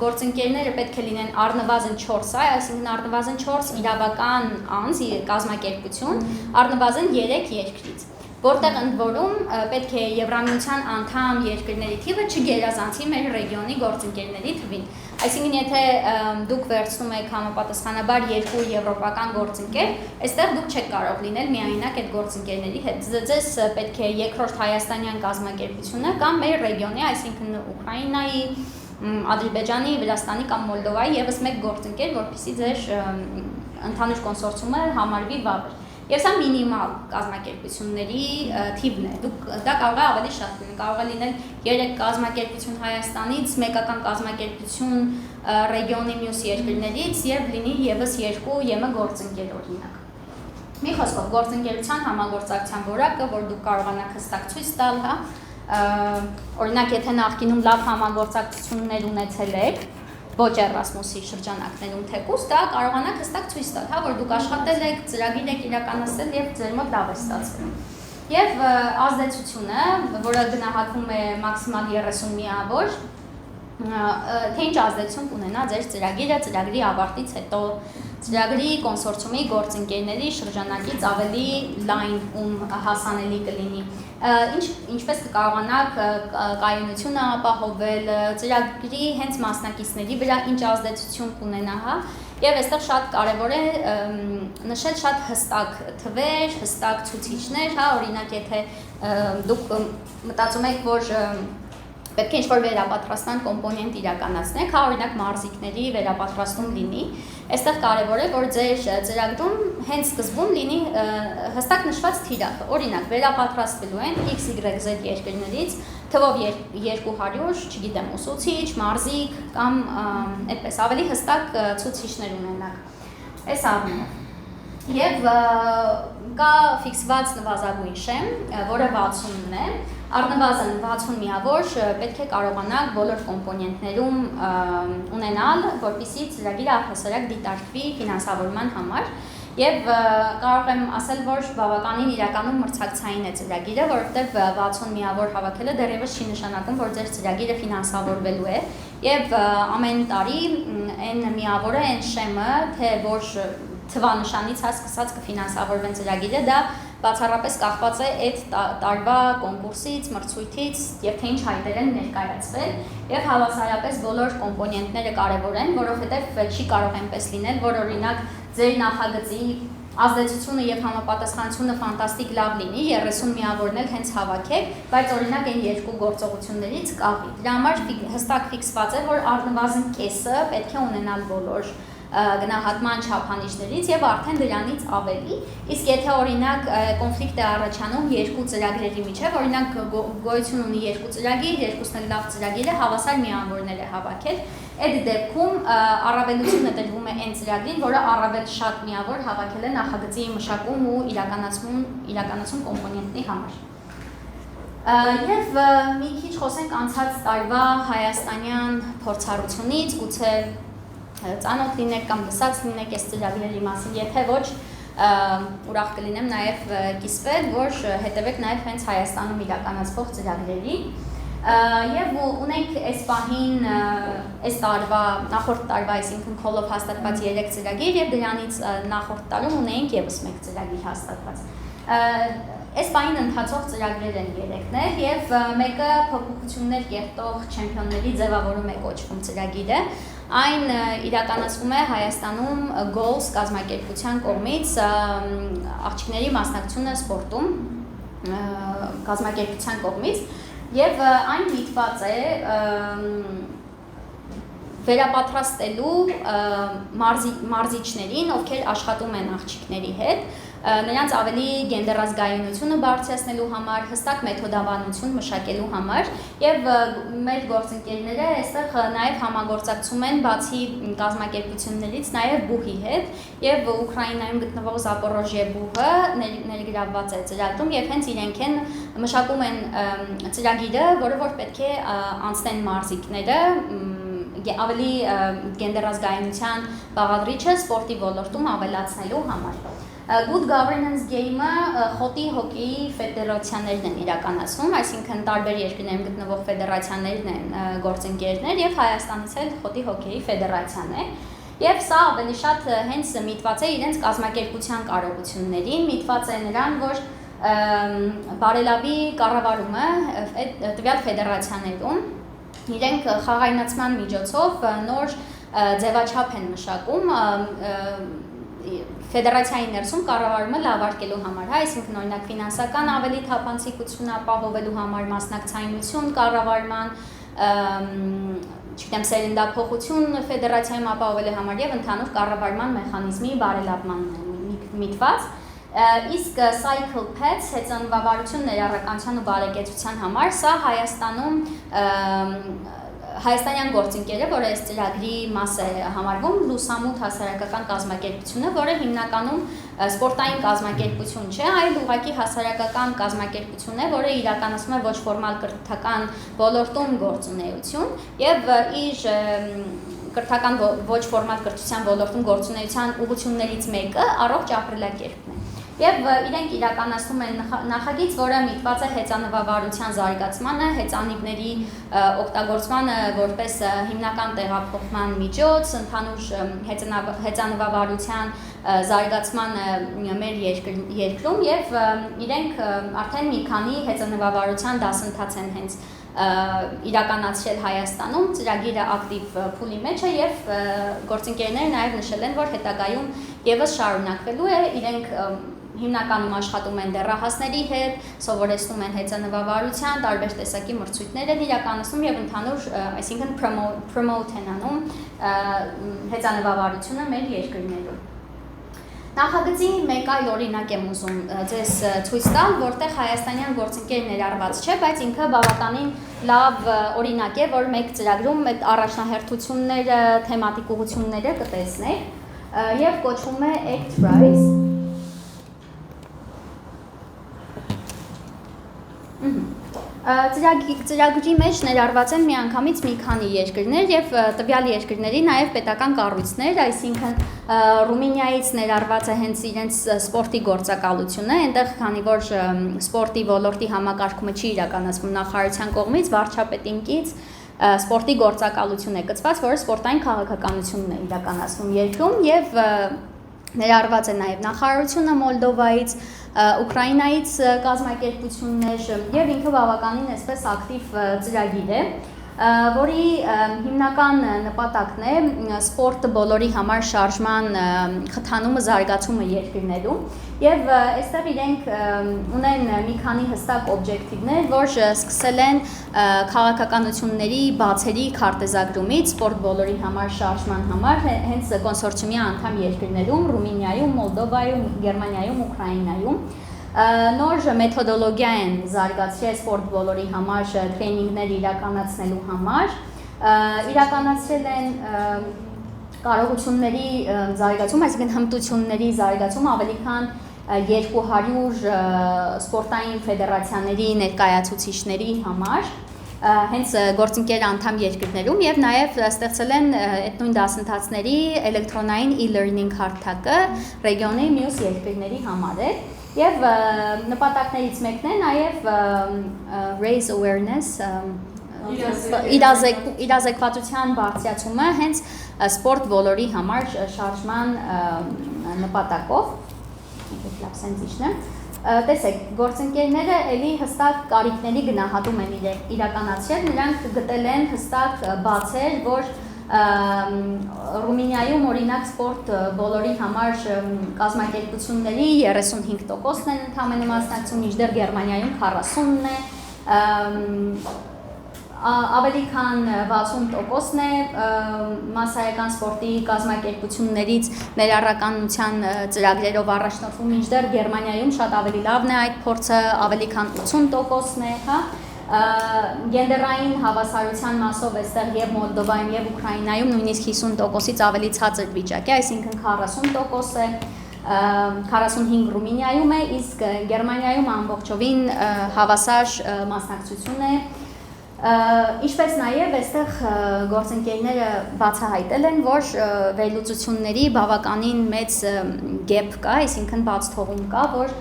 գործընկերները պետք է լինեն առնվազն 4, այսինքն առնվազն 4 իրավական անձ, կազմակերպություն, առնվազն 3 երկրից, որտեղ ընդ որում պետք է Եվրամիության անդամ երկրների թիվը չգերազանցի մեր ռեգիոնի գործընկերների թվին։ Այսինքն եթե դուք վերցնում եք համապատասխանաբար 2 եվրոպական գործընկեր, այստեղ դուք չեք կարող լինել միայնակ այդ գործընկերների հետ։ Ձեզ պետք է երկրորդ հայաստանյան կազմակերպությունը կամ մեր ռեգիոնի, այսինքն Ուկրաինայի, Ադրբեջանի, Վրաստանի կամ Մոլդովայի եւս մեկ գործընկեր, որպեսզի ձեր ընդհանուր կոնսորցիումը համարվի վավեր։ Եվ սա մինիմալ կազմակերպությունների թիվն է, դա կարող է ավելի շատ լինել, կարող է լինել 3 կազմակերպություն Հայաստանից, մեկական կազմակերպություն ռեգիոնի մյուս երկրներից եւ լինի եւս 2 ԵՄ գործընկեր օրինակ։ Մի խոսքով գործընկերության համագործակցության որակը, որ դուք կարողանաք հստակ ցույց տալ, օրինակ եթե նախկինում լավ համագործակցություններ ունեցել եք, ոչ Էրասմուսի շրջանակներում թեկուզ, դա կարողանաք հստակ ցույց տալ, որ դուք աշխատել եք, ծրագիր եք իրականացրել եւ ձեր մոտ լավ է ստացվել։ Եվ ազդեցությունը, որը գնահատվում է մաքսիմալ 30 միավոր, թե ինչ ազդեցություն կունենա ձեր ծրագիրը, ծրագրի ավարտից հետո, ծրագրի կոնսորցիումի գործընկերների շրջանակից ավելի լայն հասանելի կլինի, ինչպես կկարողանաք կայունությունը ապահովել, ծրագրի հենց մասնակիցների վրա ինչ ազդեցություն կունենա, եւ այստեղ շատ կարեւոր է նշել շատ հստակ թվեր, հստակ ցուցիչներ, օրինակ եթե դուք մտածում եք, որ պետք է ինչ-որ վերապատրաստման կոմպոնենտ իրականացնեք, օրինակ մարզիկների վերապատրաստում լինի, այստեղ կարևոր է, որ ձեր ծրագրում հենց սկզբում լինի հստակ նշված թիրախը, օրինակ վերապատրաստվելու են XYZ երկրներից, թվով 200, չգիտեմ, ուսուցիչ, մարզիկ կամ այդպես ավելի հստակ ցուցիչներ ունենաք։ Այս առումով։ Եվ կա ֆիքսված նվազագույն շեմ, որը 60-ն է, առնվազն 60 միավոր պետք է կարողանաք բոլոր կոմպոնենտներում ունենալ, որպեսզի ծրագիրը առհասարակ դիտարկվի ֆինանսավորման համար։ Եվ կարող եմ ասել, որ բավականին իրականում մրցակցային է ծրագիրը, որովհետև 60 միավոր հավաքելը դեռևս չի նշանակում, որ ձեր ծրագիրը ֆինանսավորվելու է, եւ ամեն տարի այն միավորը, այն շեմը, թե որ թվանշանից հասկացած կֆինանսավորվեն ծրագիրը, դա բացառապես կախված է այդ տարվա կոնկուրսից, մրցույթից եւ թե ինչ հայտեր են ներկայացվել եւ հավասարապես բոլոր կոմպոնենտները կարեւոր են, որովհետեւ չի կարող այնպես լինել, որ օրինակ ձեր նախագծի ազդեցությունը եւ համապատասխանությունը ֆանտաստիկ լավ լինի, 30 միավորն էլ հենց հավաքեք, բայց օրինակ այն երկու գործողություններից կապի։ Դրա համար հստակ ֆիքսված է, որ առնվազն կեսը պետք է ունենալ բոլոր գնահատման չափանիշներից եւ արդեն դրանից ավելի, իսկ եթե օրինակ կոնֆլիկտ է առաջանում երկու ծրագրերի միջեւ, օրինակ գոյություն ունի երկու ծրագիր, երկուսն էլ լավ ծրագիր է, հավասար միավորներ է հավաքել, այդ դեպքում առավելությունը տրվում է այն ծրագրին, որը առավել շատ միավոր հավաքել է նախագծի մշակում ու իրականացում կոմպոնենտի համար։ Եվ մի քիչ խոսենք անցած տարվա հայաստանյան փորձառությունից, գուցե ծանոթ լինեք կամ լսած լինեք այս ծրագրերի մասին, եթե ոչ ուրախ կլինեմ նաև կիսվել, որ հետևեք նաև հենց Հայաստանում իրականացվող ծրագրերի եւ ունենք այս պահին այս տարվա նախորդ տարվա, այսինքն քոլով հաստատված 3 ծրագիր եւ դրանից նախորդ տարում ունեինք եւս 1 ծրագիր հաստատված։ Այս պահին ընթացող ծրագրեր են 3-ներ եւ մեկը փոփոխություններ կերտող չեմպիոնների ձևավորում է կոչվում ծրագիրը։ Այն իրականացվում է Հայաստանում Goals կազմակերպության կողմից աղջիկների մասնակցությունը սպորտում կազմակերպության կողմից եւ այն դիտված է վերապատրաստելու մարզիչներին, ովքեր աշխատում են աղջիկների հետ, նրանց ավելի գենդերազգայունությունը բարձրացնելու համար, հստակ մեթոդաբանություն մշակելու համար եւ մեր գործընկերները այստեղ նաեւ համագործակցում են բացի կազմակերպություններից նաեւ բուհի հետ եւ Ուկրաինայում գտնվող Զապորոժիե բուհը ներգրավված է ծրագրում եւ հենց իրենք են մշակում են ծրագիրը, որը որ պետք է անցնեն մարզիկները ավելի գենդերազգայունության բաղադրիչը սպորտի ոլորտում ավելացնելու համար։ Good Governance Game-ը խոտի հոկեյի ֆեդերացիաներն են իրականացնում, այսինքն տարբեր երկրներում գտնվող ֆեդերացիաներն են գործընկերներ եւ Հայաստանից էլ խոտի հոկեյի ֆեդերացիան է։ Եւ սա ավելի շատ հենց միտված է իրենց կազմակերպության կարողություններին, միտված է նրան, որ բարելավի կառավարումը տվյալ ֆեդերացիաներում իրենք խաղայնացման միջոցով նոր ձևաչափ են մշակում ֆեդերացիայի ներսում կառավարումը լավարկելու համար, այսինքն օրինակ ֆինանսական ավելի թափանցիկություն ապահովելու համար, մասնակցայնություն կառավարման, չգիտեմ, սերնդափոխություն ֆեդերացիայում ապահովելու համար եւ ընդհանուր կառավարման մեխանիզմի բարելավման միտված։ Իսկ Cycle Pets հեծանվավարություն ներառականության ու բարեկեցության համար սա Հայաստանում հայաստանյան գործընկերը, որը այս ծրագրի մաս է համարվում, Լուսամուտ հասարակական կազմակերպությունը, որը հիմնականում սպորտային կազմակերպություն չէ, այլ ուղղակի հասարակական կազմակերպություն է, որը իրականացնում է ոչ ֆորմալ կրթական ոլորտում գործունեություն եւ իր կրթական ոչ ֆորմալ կրթության ոլորտում գործունեության ուղղություններից մեկը առողջ ապրելակերպն է։ Եվ իրենք իրականացնում են նախագիծ, որը միտված է հեծանվավարության զարգացմանը, հեծանիվների օգտագործմանը որպես հիմնական տեղափոխման միջոց, ընդհանուր հեծանվավարության զարգացմանը մեր երկրում եւ իրենք արդեն մի քանի հեծանվավարության դասընթաց են հենց իրականացրել Հայաստանում, ծրագիրը ակտիվ փուլի մեջ է եւ գործընկերները նաեւ նշել են, որ հետագայում եւս շարունակվելու է, իրենք հիմնականում աշխատում են դեռահասների հետ, սովորեցնում են հեծանվավարության, տարբեր տեսակի մրցույթներ են իրականացնում եւ ընդհանուր, այսինքն promote են անում հեծանվավարությունը մեր երկրներում։ Նախագծի մեկ այլ օրինակ եմ ուզում ձեզ ցույց տալ, որտեղ հայաստանյան գործընկեր ներառված չէ, բայց ինքը բավականին լավ օրինակ է, որ մեկ ծրագրում այդ առաջնահերթությունները, թեմատիկ ուղղությունները կտեսնեք եւ կոչվում է Act Rise։ Ծրագրի մեջ ներառված են միանգամից մի քանի երկրներ եւ տվյալ երկրների նաեւ պետական կառույցներ, այսինքն Ռումինիայից ներառված է հենց իրենց սպորտի գործակալությունը, այնտեղ քանի որ սպորտի ոլորտի համակարգումը չի իրականացվում նախարարության կողմից, վարչապետինքից սպորտի գործակալություն է կցված, որը սպորտային քաղաքականությունն է իրականացվում երկրում եւ ներառված է նաև նախարարությունը Մոլդովայից, Ուկրաինայից կազմակերպություններ եւ ինքը բավականին այսպես ակտիվ ծրագիր է, որի հիմնական նպատակն է սպորտը բոլորի համար շարժման խթանումը, զարգացումը երկրներում եւ այստեղ իրենք ունեն մի քանի հստակ օբյեկտիվներ, որ սկսել են քաղաքականությունների բացերի քարտեզագրումից սպորտ բոլորի համար շարժման համար հենց կոնսորցիումի անդամ երկրներում, Ռումինիայում, Մոլդովայում, Գերմանիայում, Ուկրաինայում նոր մեթոդոլոգիա են զարգացրել սպորտ բոլորի համար տրեյնինգներ իրականացնելու համար, իրականացրել են կարողությունների զարգացում, այսինքն հմտությունների զարգացում ավելի քան 200 սպորտային ֆեդերացիաների ներկայացուցիչների համար, հենց գործընկեր անդամ երկրներում եւ նաեւ ստեղծել են այդ նույն դասընթացների էլեկտրոնային e-learning հարթակը ռեգիոնի մյուս երկրների համար է եւ նպատակներից մեկն է նաեւ raise awareness իրազեկվածության բարձրացումը հենց սպորտ բոլորի համար շարժման նպատակով լավ սենսիչն է տեսեք գործընկերները էլի հստակ կարիքների գնահատում են իրականացրել նրանք գտել են հստակ բացեր որ Ռումինիայում օրինակ սպորտ բոլորի համար կազմակերպությունների 35%-ն են ընդհանրապես մասնակցում, մինչդեռ Գերմանիայում 40%-ն է, ավելի քան 60%-ն է մասսայական սպորտի կազմակերպություններից ներառականության ծրագրերով առաջնորդվում, մինչդեռ Գերմանիայում շատ ավելի լավն է այդ փորձը, ավելի քան 80%-ն է, հա Գենդերային հավասարության մասով այստեղ եւ Մոլդովայում եւ Ուկրաինայում նույնիսկ 50%-ից ավելի ցածր վիճակ է, այսինքն 40% է, 45 Ռումինիայում է, իսկ Գերմանիայում ամբողջովին հավասար մասնակցություն է։ Ինչպես նաև այստեղ գործընկերները բացահայտել են, որ վերլուծությունների բավականին մեծ գեփ կա, այսինքն բաց թողում կա, որ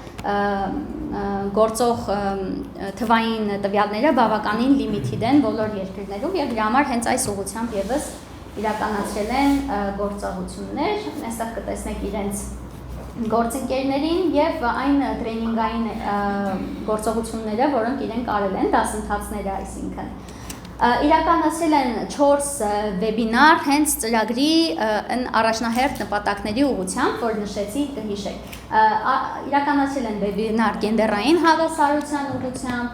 գործող թվային տվյալները բավականին limited են բոլոր երկրներում եւ դրա համար հենց այս ուղղությամբ եւս իրականացրել են գործողություններ, այստեղ կտեսնեք իրենց գործընկերներին եւ այն տրեյնինգային գործողությունները, որոնք իրենք արել են, դասընթացները, այսինքն իրականացրել են 4 վեբինար հենց ծրագրի առաջնահերթ նպատակների ուղղությամբ, որ նշեցի կհիշեք։ Իրականացրել են վեբինար գենդերային հավասարության ուղղությամբ,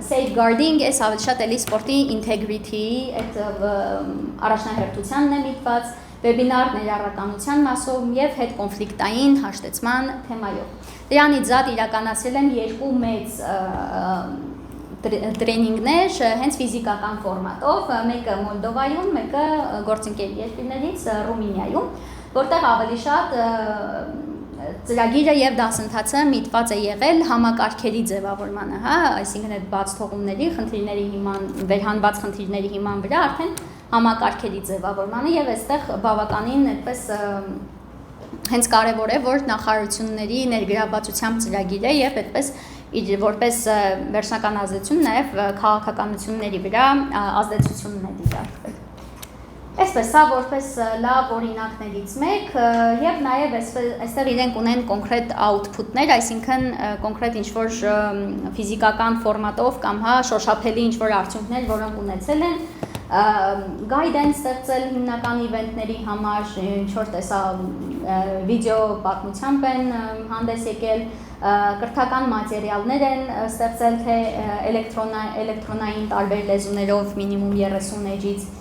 safeguarding, այս ավելի շատ էլի սպորտի integrity-ի այդ առաջնահերթությանն է միտված, վեբինար ներառականության մասով եւ հետ կոնֆլիկտային հաշտեցման թեմայով։ Դրանից զատ իրականացրել են 2 մեծ տրեյնինգներ հենց ֆիզիկական ֆորմատով, մեկը Մոլդովայում, մեկը գործընկեր երկրներից Ռումինիայում, որտեղ ավելի շատ ծրագիրը եւ դասընթացը միտված է եղել համակարգերի ձևավորմանը, հա, այսինքն այդ բաց թողումների, խնդիրների հիման, վերհանված խնդիրների հիման վրա արդեն համակարգերի ձևավորմանը եւ այստեղ բավականին այդպես հենց կարեւոր է որ նախարարությունների ներգրավվածությամբ ծրագիր է եւ այդպես որպես վերջնական ազդեցություն նաեւ քաղաքականությունների վրա ազդեցությունն է դիտարկվել։ Այսպես սա որպես լավ օրինակներից մեկ եւ նաեւ այստեղ իրենք ունեն կոնկրետ output-ներ, այսինքն կոնկրետ ինչ-որ ֆիզիկական ֆորմատով կամ հա շոշափելի ինչ-որ արդյունքներ, որոնք ունեցել են guidance ստեղծել հիմնական իվենտների համար, ինչ-որ տեսա վիդեո պատմությամբ են հանդես եկել, կրթական մատերիալներ են ստեղծել թե էլեկտրոնային տարբեր լեզուներով մինիմում 30 էջից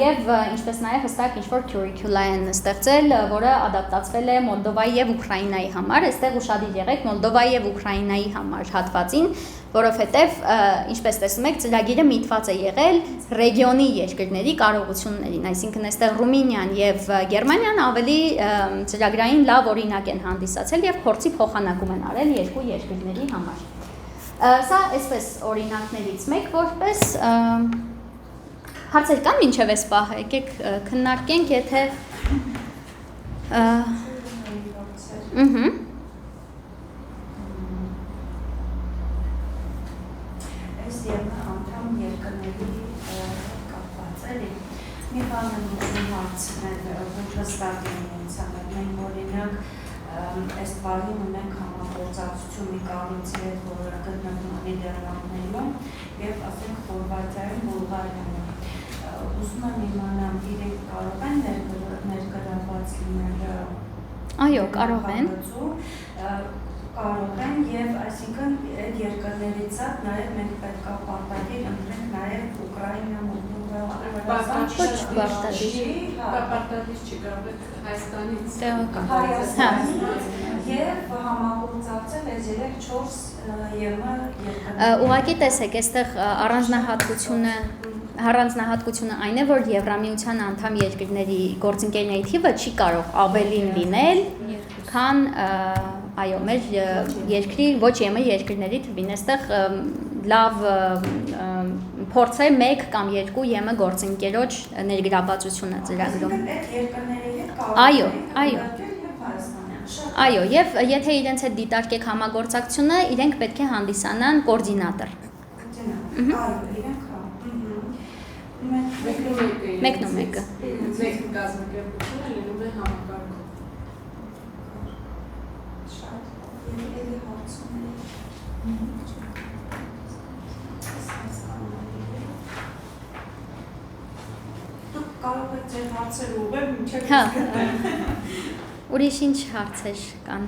եւ ինչպես նաեւ հստակ ինչ-որ curricula են ստեղծել, որը ադապտացվել է Մոլդովայի եւ Ուկրաինայի համար, այստեղ ուշադիր եղեք Մոլդովայի եւ Ուկրաինայի համար հատվածին, որովհետեւ ինչպես տեսնում եք, ծրագիրը միտված է եղել ռեգիոնի երկրների կարողություններին, այսինքն այստեղ Ռումինիան եւ Գերմանիան ավելի ծրագրային լավ օրինակ են հանդիսացել եւ փորձի փոխանակում են արել երկու երկրների համար։ Սա այսպես օրինակներից մեկ որպես հարցեր կան մինչև այս պահը, եկեք քննարկենք, եթե Այս երբը անդամ երկրների կապված էլի, մի բան եմ ուզում հարցնել, ոչ հստակ ինձ համար, մենք օրինակ այս պարին ունենք համագործակցություն մի կառույցի հետ, որը գտնվում է Նիդերլանդներում և ասենք Խորվաթիայում, Բուլղարիայում։ Ուզում եմ իմանամ, իրենք կարող են ներգրավված լինել։ Այո, կարող են։ Կարող են և այսինքն այդ երկրներից նաև մենք պետք է պարտադիր ընտրենք նաև Ուկրաինա, Մոլդովա, Պարտադիր չի կարող եք Հայաստանից և համագործակցել այս 3-4 երկրներ։ Ուղղակի տեսեք, այստեղ առանձնահատկությունը այն է, որ Եվրամիության անդամ երկրների գործընկերների թիվը չի կարող ավելին լինել, քան այո, մեր երկրի ոչ ԵՄ երկրների թվին, այստեղ լավ փորձ է 1 կամ 2 ԵՄ գործընկերոջ ներգրավվածությունը ծրագրում։ Այո, եւ եթե իրենց հետ դիտարկեք համագործակցությունը, իրենք պետք է հանդիսանան կոորդինատոր։ Մեկն ու մեկը։ Մեկ կազմակերպությունը լինում է համակարգում։ Դուք կարող եք ձեր հարցեր ուղղել մինչև Ուրիշ ինչ հարցեր կան։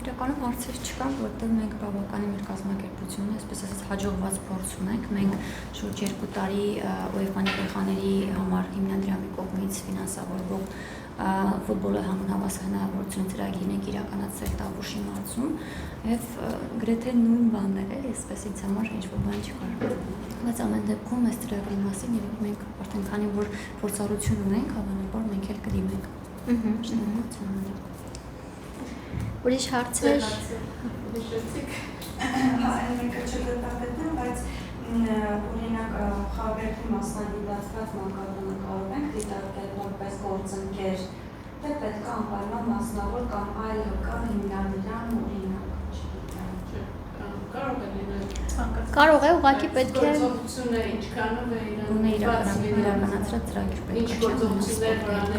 Իրականում հարցեր չկան, որտեղ մենք բավականին մեր կազմակերպությունը, այսպես ասած, հաջողված փորձ ունենք։ Մենք շուրջ 2 տարի UEFA-ի երեխաների համար հիմնադրամի կողմից ֆինանսավորվող ֆուտբոլի համանավազանավորություն ծրագիրն ենք իրականացրել Տավուշի մարզում եւ գրեթե նույն բաններ է, այսպես ինձ համար ինչ-որ բան չկար։ Բայց ամեն դեպքում այս ծրագրի մասին երբ մենք արդեն քանի որ փորձառություն ունենք, հավանաբար մենք էլ կդիմենք։ Ուրիշ հարցեր։ Մեկը չգտակետեմ, բայց օրինակ խաբերքի մասնագիտացված մանկատունը կարող ենք դիտարկել որպես գործընկեր, թե պետք է անպայման մասնավոր կամ այլ հկա հիմնադրամ օրինակ, չգիտեմ։ Կարող է լինել։ Կարող է, ուղղակի պետք է Գործողությունը ինչքանով է իրականացրած ծրագիր պետք է։ Ինչ գործողություններ վրաներ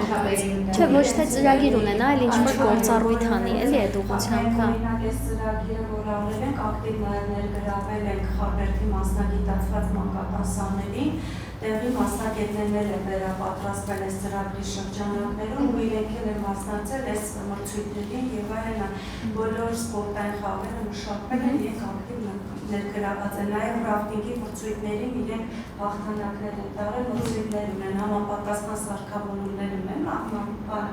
Չէ, ոչ թե ծրագիր ունենա, այլ ինչ-որ գործառույթ անի, էլի այդ ուղղությամբ, հա։ Օրինակ այս ծրագիրը, որ արել ենք, ակտիվ նաև ներգրավել ենք խաբերքի մասնագիտացված մանկատասաներին, տեղի մասնագետներն են վերապատրաստվել այս ծրագրի շրջանակներում ու իրենք են մասնակցել այս մրցույթներին եւ այլն, բոլոր սպորտային խաղերը մշակվել են իրենք ակտիվ ներգրաված են, նաև ռաֆտինգի մրցույթներին իրենք հաղթանակներ են տարել, մրցույթներ ունեն, համապատասխան սարքավորումներ ունեն,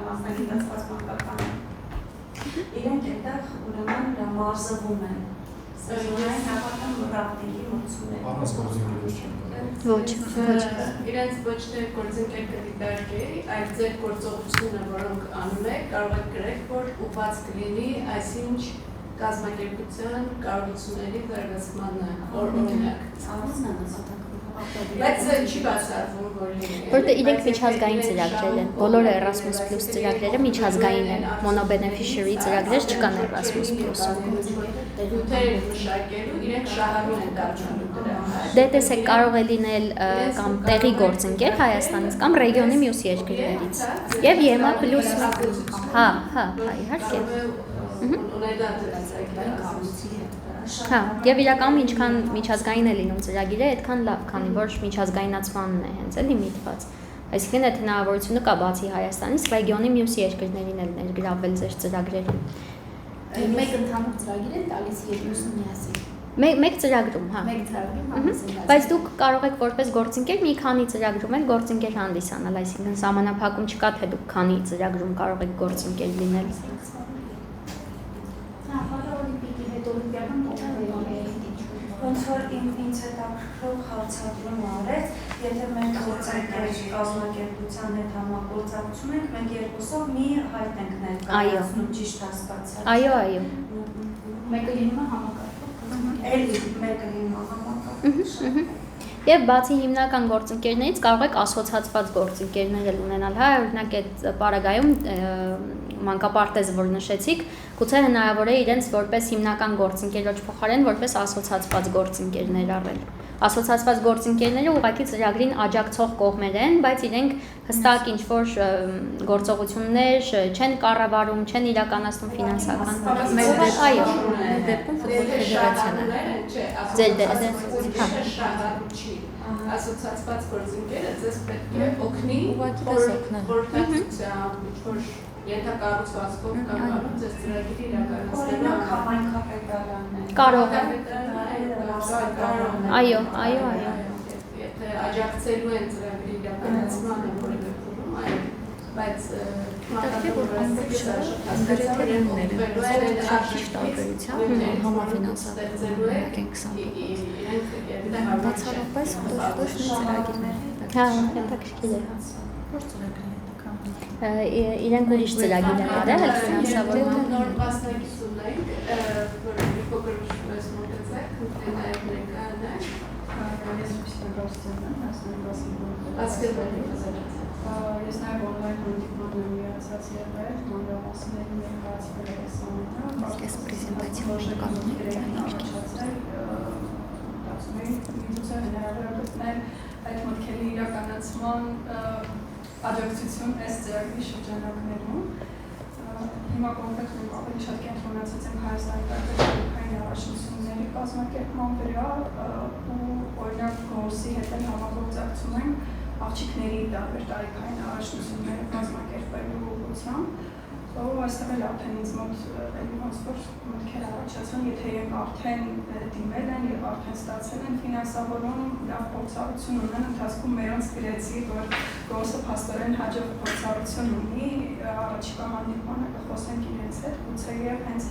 մասնագիտացված մանկականներ։ Իրենք այդտեղ ուրեմն մարզվում են, սեզոնային հավաքան ռաֆտինգի մրցումներ։ Ոչ։ Իրենց ոչ թե գործընկեր կդիտարկի, այլ ձեր գործողությունը, որոնք անում եք, կարող եք գրեք, որ ուղղված կլինի այսինչ կազմակերպության կարողությունների զարգացմանը, օրինակ։ Բայց չի բացառվում, որ լինի։ Որտե իրենք միջազգային ծրագրեր են, բոլոր Erasmus+ ծրագրերը միջազգային են, mono-beneficiary ծրագրեր չկան Erasmus+-ում։ Դուտերը մշակելու, իրենք շահառու են կարճանում դրա։ Դե տեսեք, կարող է լինել կամ տեղի գործընկեր Հայաստանից կամ ռեգիոնի մյուս երկրներից։ Եվ ԵՄ+, հա, իհարկե։ Հա, եւ իրականում ինչքան միջազգային է լինում ծրագիրը, այդքան լավ, քանի որ միջազգայնացմանն է հենց էլի միտված։ Այսինքն այդ հնարավորությունը կա բացի Հայաստանից, ռեգիոնի մյուս երկրներին էլ ներգրավել ձեր ծրագրերում։ Մեկ ընդհանուր ծրագիր է տալիս եւ մյուսը միասին։ Մեկ ծրագրում, հա։ Մեկ ծրագրում համասին։ Բայց դուք կարող եք որպես գործընկեր մի քանի ծրագրում էլ գործընկեր հանդիսանալ, այսինքն սահմանափակում չկա, թե դուք քանի ծրագրում կարող եք գործընկեր լինել։ Ոնց որ ինձ հետաքրքրող հարցադրում արեց, եթե մենք գործընկեր կազմակերպության հետ համագործակցում ենք, մենք երկուսով մի հայտ ենք ներկայացնում, ճիշտ հասկացա։ Այո։ Մեկը լինում է համակարգող։ Էլի մեկը հիմա համակարգ։ Եվ բացի հիմնական գործընկերներից կարող եք ասոցացված գործընկերներ էլ ունենալ, հա, օրինակ այդ պարագայում մանկապարտեզը, որ նշեցիք, գուցե հնարավոր է իրենց որպես հիմնական գործընկերոջ փոխարեն որպես ասոցացված գործընկերներ առել։ Ասոցացված գործընկերները ուղղակի ծրագրին աջակցող կողմեր են, բայց իրենք հստակ ինչ-որ գործողություններ չեն կառավարում, չեն իրականացնում ֆինանսական։ Այո, դեպքում ֆուտբոլ ֆեդերացիան է։ Ձեր ասոցացված գործընկերը ձեզ պետք է օգնի խորհրդատվությամբ, ենթակառուցվածքով կամ ձեզ ծրագիրը իրականացնելու Համայնքապետարանն է։ Կարող է։ Այո։ Եթե աջակցելու են ծրագրի իրականացմանը որևէ փուլում, այո, բայց Բացառապես ոչ ծրագիրներ։ Հա, հետաքրքիր է։ Իրենք ուրիշ ծրագիր են արել ֆինանսավորման։ Նոր մասնակից ունենք, որ մի փոքր մեզ մոտեցեք, նաև ներկայանալ։ Ես նաև օնլայն հանդիպման եմ միացած եղել, մանրամասների ներկայացվել է այս ամենը։ Այս պրեզենտացիոն կանոնները մտածում եմ, միգուցե հնարավոր է գտնել այդ մտքերի իրականացման աջակցություն այս ծրագրի շրջանակներում։ Հիմա կոնկրետ մենք ավելի շատ կենտրոնացած ենք Հայաստանի տարբեր առաջնությունների կազմակերպման վրա ու օրինակ գործի հետ էլ համագործակցում ենք աղջիկների տարբեր տարիքային առաջնությունները կազմակերպելու ուղղությամբ, ու այստեղ էլ արդեն ինձ մոտ ոնց որ մտքեր առաջացան, եթե իրենք արդեն դիմել են եւ արդեն ստացել են ֆինանսավորում, լավ փորձառություն ունեն, ընթացքում մերոնց գրեցի, որ գործը փաստորեն հաջող փորձառություն ունի, առաջիկա հանդիպմանը կխոսենք իրենց հետ, գուցե եւ հենց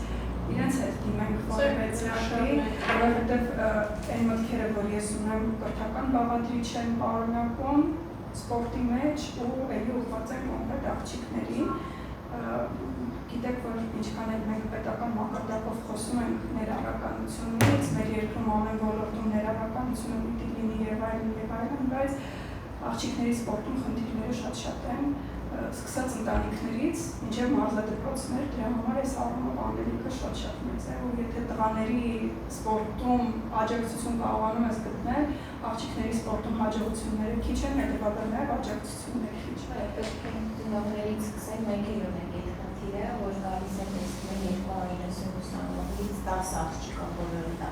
իրենց հետ դիմենք որևէ ծրագրի, որովհետեւ այն մտքերը, որ ես ունեմ, կրթական բաղադրիչ են պարունակում սպորտի մեջ ու էլի ուղղված են կոնկրետ աղջիկներին։ Գիտեք, որ ինչքան էլ մենք պետական մակարդակով խոսում ենք ներառականությունից, մեր երկրում ամեն ոլորտում ներառականությունը պիտի լինի եւ այլն, բայց աղջիկների սպորտում խնդիրները շատ են, սկսած ընտանիքներից, մինչև մարզադպրոցներ, դրա համար այս առումով անելիքը շատ մեծ է, ու եթե տղաների սպորտում աջակցություն կարողանում ես գտնել, աղջիկների սպորտում հաջողությունները քիչ են, հետևաբար նաև աջակցությունները քիչ են։ Պետք է ծնողներից սկսենք, մենք էլ ունենք այդ խնդիրը, որ գալիս են տեսնում 290 ուսանողից 10 աղջիկա բոլորը դա։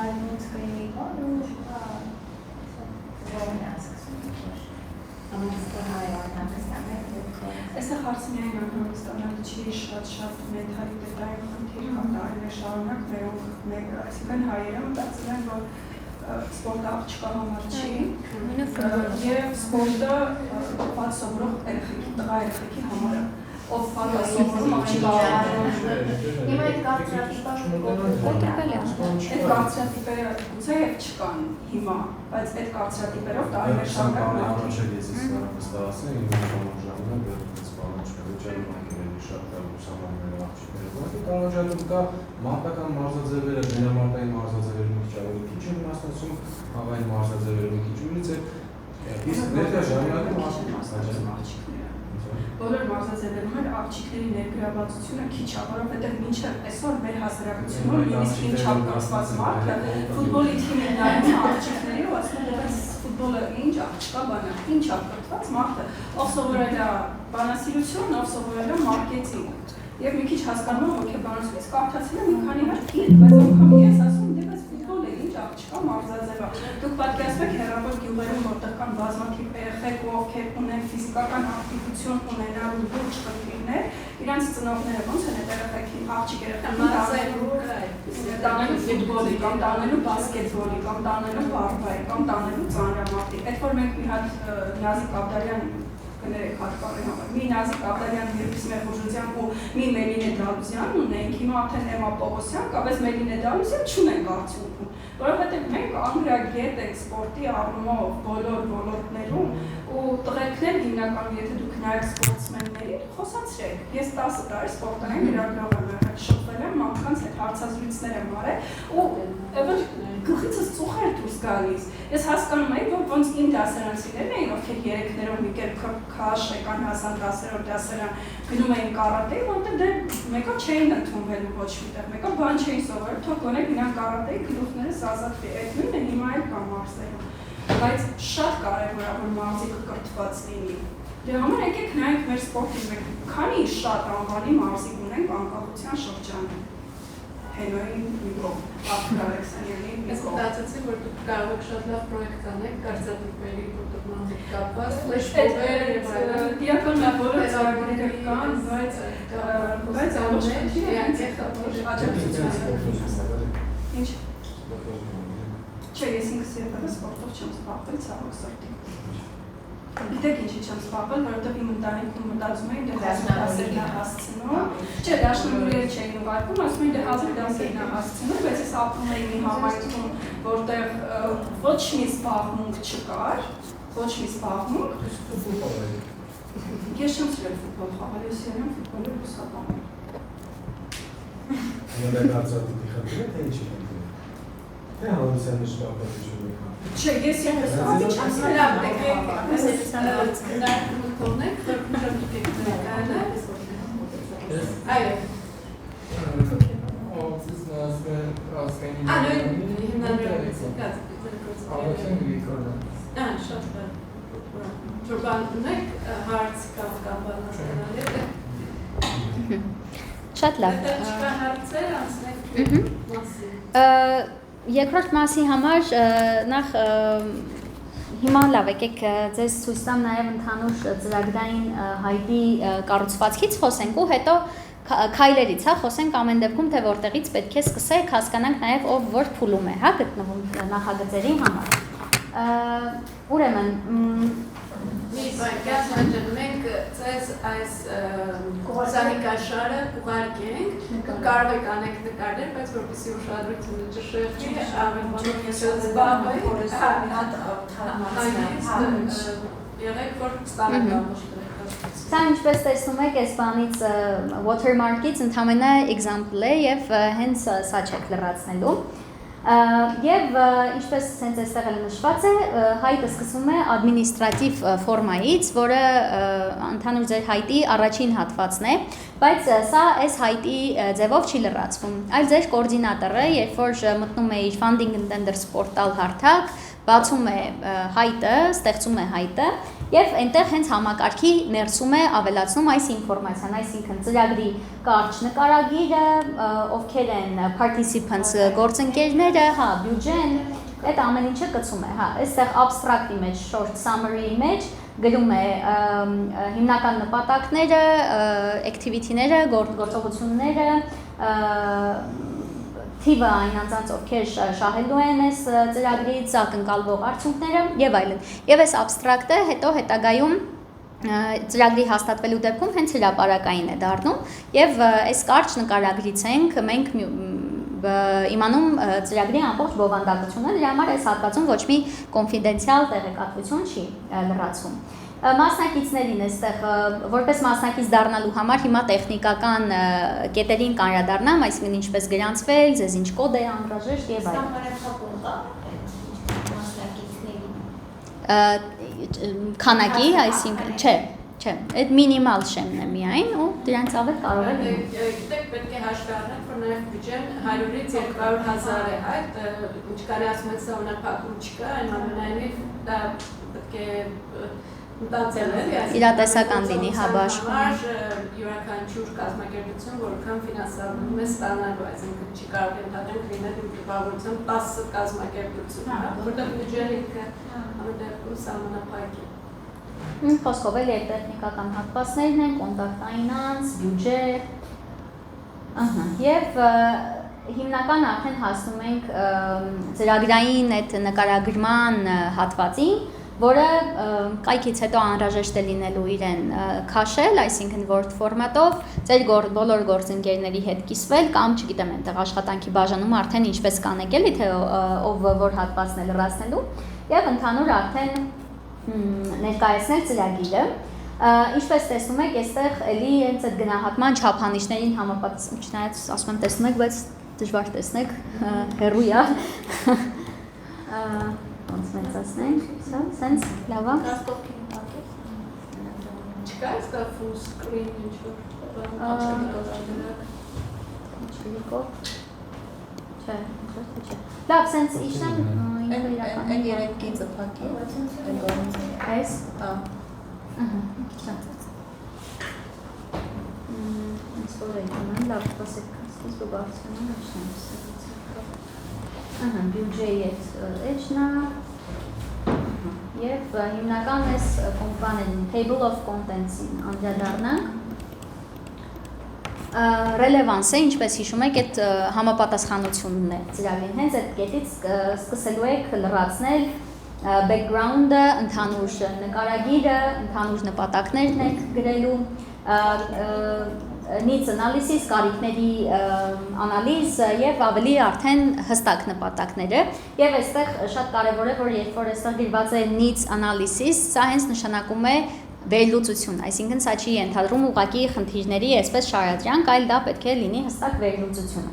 Այլոց կլինի բան ու որն է ասում, որ Այստեղ հարցը միայն անհանգստանալի չի, շատ մենթալիտետային խնդիր կա տարիներ շարունակ, մերոնք այսինքն հայերը մտածել են, որ սպորտը աղջկա համար չի, եւ սպորտը ված սովորող տղա երեխեքի համար է, ով ված սովորում աղջկա Հիմա այդ կարծրատիպը այդ կարծրատիպերը գուցե եւ չկան հիմա, բայց այդ կարծրատիպերով տարիներ շարունակ առաջ ես վստահացնեմ, իմ ժամանակ բանաչկավիճանի մանկերերի շատ ուսանողները աղջիկները, որտեղ տարօրինակ կա մարտական մարզաձևերը, բնամարտային մարզաձևերը մի քիչ ավելի քիչ են մասնակցում, հավային մարզաձևերը մի քիչ ուրիշ է։ Իսկ ներկա ժամանակում աղջիկները բոլոր մարզաձևերում էլ աղջիկների ներգրավվածությունը քիչ է, որովհետև մինչև այսօր մեր հասարակությունում նույնիսկ իմ չափ կացված մարդը ֆուտբոլի թիմին նայում է աղջիկների ու ասում է դրանց ֆուտբոլը ինչ աղջկա բան է, ինչ է կրթված մարդը, ով սովորել է բանասիրություն, ով սովորել է մարքեթինգ եւ մի քիչ հասկանում եմ հոգեբանությունից կարդացել եմ մի քանի հատ գիրք, բայց անգամ ես ասում եմ դե ֆուտբոլը ինչ աղջկա մարզաձևը։ Դուք պատկերացրեք հեռավոր գյուղերում, որտեղ կան բազմաթիվ երեխեք, ովքեր ունեն ֆիզիկական ակտիվություն ունենալու լուրջ խնդիրներ, իրանց ծնողները ոնց են այդ երեխեքին աղջիկ երեխեքին տանելու ֆուտբոլի, կամ տանելու բասկետբոլի, կամ տանելու բարբայի, կամ տանելու ծանրամարտի։ Այդ որ մենք մի հատ Նազիկ Աբդալյան կներեք հարկարի համար, մի Նազիկ Աբդալյան, Միրուսմեր Խուժուձյան ու մի Մելինե Դալուզյան ունենք, հիմա արդեն Էմա Պողոսյան կա, բայց Մելինե Դալուզյան չունենք արդյունքում, որովհետև մենք անգրագետ ենք սպորտի առումով բոլոր ոլորտներում ու տղերքներ հիմնականում եթե դուք նայեք սպորտսմեններին, խոսացրեք։ Ես 10 տարի սպորտային լրագրող եմ եղել, շփվել եմ մարդկանց հետ, հարցազրույցներ եմ արել ու գլխիցս ծուխեր դուրս գալիս։ Ես հասկանում եի, որ ոնց իմ դասարանցիներն էին, ովքեր 3-ներով մի կերպ քաշ եկան հասան 10-րդ դասարան, գնում էին կարատեի, որտեղ դե մեկը չէին ընդունվելու ոչ միտեղ, մեկը բան չէին սովորել, թող գոնե գնան կարատեի, գլուխներս ազատվի։ Այդ նույնը հիմա էլ կա մարզերում։ Բայց շատ կարևոր է, որ մարզիկը կրթված լինի։ Դրա համար եկեք նայենք մեր սպորտի մեջ, քանի շատ անվանի մարզիկ ունենք անկախության շրջանում։ Հենոյի Նիկոլ, Արտուր Ալեքսանյանի Ես Նիկոլ։ մտածեցի, որ դուք կարող եք շատ լավ պրոյեկտ անեք կարծրատիպերի կոտրման հետ կապված, ֆլեշմոբեր եւ այլն։ Դիակոնավոր ծրագրեր կան, բայց աններ, Ինչ։ Չէ, ես ինքս երբևէ սպորտով չեմ զբաղվել, ցավոք սրտի։ Գիտեք ինչի չեմ զբաղվել, որովհետև իմ ընտանիքում մտածում էին դե դասերն է հասցնում։ Չէ, դաշնամուրերը չէին ուղարկում, ասում էին դե հազիվ դասերն է հասցնում, բայց ես ապրում էի մի համայնքում, որտեղ ոչ մի զբաղմունք չկար, ոչ մի զբաղմունք։ Ես չեմ սիրել ֆուտբոլ խաղալ, ես սիրում եմ ֆուտբոլի ուսապանում։ Յոթ կարծրատիպի խնդիրը թե ինչի խնդիրը։ Թե հանրությանը շփոթություն եք։ Չէ, ես ես ասացի չեմ սիրել։ Շատ լավ։ Երկրորդ մասի համար նախ հիմա լավ եկեք ձեզ ցույց տամ նաև ընդհանուր ծրագրային հայտի կառուցվածքից խոսենք ու հետո քայլերից, հա, խոսենք ամեն դեպքում թե որտեղից պետք է սկսենք, հասկանանք նաև ով որ փուլում է, հա, գտնվում նախագծերի համար։ Ուրեմն Մի բանկյաց հաջան մենք ձեզ այս կուսանիկաշարը կուղարկենք, կարող եք անեք նկարներ, բայց որպեսի ուշադրությունը ճշրեցի, ավելմանով զբաղվեք, եղեք, որ ստանեք ամուշ Սա ինչպես տեսնում եք, այս բանից watermark-ից ընդամենը example է և հենց սա չեք լրացնելու։ Եվ ինչպես սենց այստեղ էլ նշված է, հայտը սկսվում է ադմինիստրատիվ ֆորմայից, որը ընդհանուր ձեր հայտի առաջին հատվածն է, բայց սա այս հայտի ձևով չի լրացվում, այլ ձեր կոորդինատորը, երբ որ մտնում է իր Funding and Tenders portal հարթակ, բացում է հայտը, ստեղծում է հայտը և այնտեղ հենց համակարգի ներսում է ավելացնում այս ինֆորմացիան, այսինքն ծրագրի կարճ նկարագիրը, ովքեր են participants գործընկերները, հա, բյուջեն, այդ ամեն ինչը կցում է, հա, այստեղ abstract-ի մեջ, short summary-ի մեջ գրում է հիմնական նպատակները, activity-ները, գործողությունները, թիվը այն անձանց, ովքեր շահելու են այս ծրագրից, ակնկալվող արդյունքները եւ այլն։ Եվ այս abstract-ը հետո հետագայում ծրագրի հաստատվելու դեպքում հենց հրապարակային է դառնում եւ այս կարճ նկարագրից ենք մենք իմանում ծրագրի ամբողջ բովանդակությունը, դրա համար այս հատվածում ոչ մի կոնֆիդենցիալ տեղեկատվություն չի լրացվում։ Մասնակիցներին այստեղ որպես մասնակից դառնալու համար հիմա տեխնիկական կետերին կանրադառնամ, այսինքն ինչպես գրանցվել, ձեզ ինչ կոդ է անհրաժեշտ եւ այլն։ Քանակի, այսինքն, չէ, այդ մինիմալ շեմն է միայն ու դրանց ավել կարող է լինել։ Գիտեք, պետք է հաշվի առնենք, որ նաև բյուջեն 100-ից 200,000 է, այդ ինչ կարի ասում եք սա ունապատում չկա, այնուամենայնիվ դա պետք է իրատեսական լինի, հա, բաշխում։ Համար յուրաքանչյուր կազմակերպություն, որքան ֆինանսավորում է ստանալու, այսինքն չի կարող ընդհանրենք լինել տպավորությամբ 10 կազմակերպություն, որտեղ բյուջեն ինքը ամեն դեպքում սահմանափակ է։ Խոսքով էլ այդ տեխնիկական հատվածներն են, կոնտակտային անձ, բյուջե, և հիմնական արդեն հասնում ենք ծրագրային այդ նկարագրման հատվածին, որը կայքից հետո անհրաժեշտ է լինելու իրեն քաշել, այսինքն Word ֆորմատով, ձեր բոլոր գործընկերների հետ կիսվել կամ, չգիտեմ, այնտեղ աշխատանքի բաժանում արդեն ինչպես կանեք էլի, թե ով որ հատվածն է լրացնելու, և ընդհանուր արդեն ներկայացնել ծրագիրը։ Ինչպես տեսնում եք, այստեղ էլի հենց այդ գնահատման չափանիշներին համապատասխան, չնայած ասում եմ տեսնում եք, բայց դժվար տեսնեք, հեռու է։ Ոնց մեծացնենք, սենց լավ է։ Չկա այստեղ full screen ինչ-որ Չէ, չէ։ Լավ, սենց իշնեմ ինքը իրական։ Այն երեքի ծփակի, Այս։ հա։ Ինձ որ է անում, լավ, սպասեք, սկիզբը բարձրանում եմ բյուջեի էջնա և հիմնական ես կոմպաներին Table of Contents-ին անդրադառնանք Ռելևանսը, ինչպես հիշում եք, այդ համապատասխանությունն է ծրագրին, հենց այդ կետից սկսելու եք լրացնել background-ը, ընդհանուր նկարագիրը, ընդհանուր նպատակներն եք գրելու, needs analysis, կարիքների անալիզ և ավելի արդեն հստակ նպատակները և այստեղ շատ կարևոր է, որ երբ որ այստեղ գրված է needs analysis, սա հենց նշանակում է վերլուծություն, այսինքն սա չի ենթադրում ուղղակի խնդիրների այսպես շարադրանք, այլ դա պետք է լինի հստակ վերլուծությունը։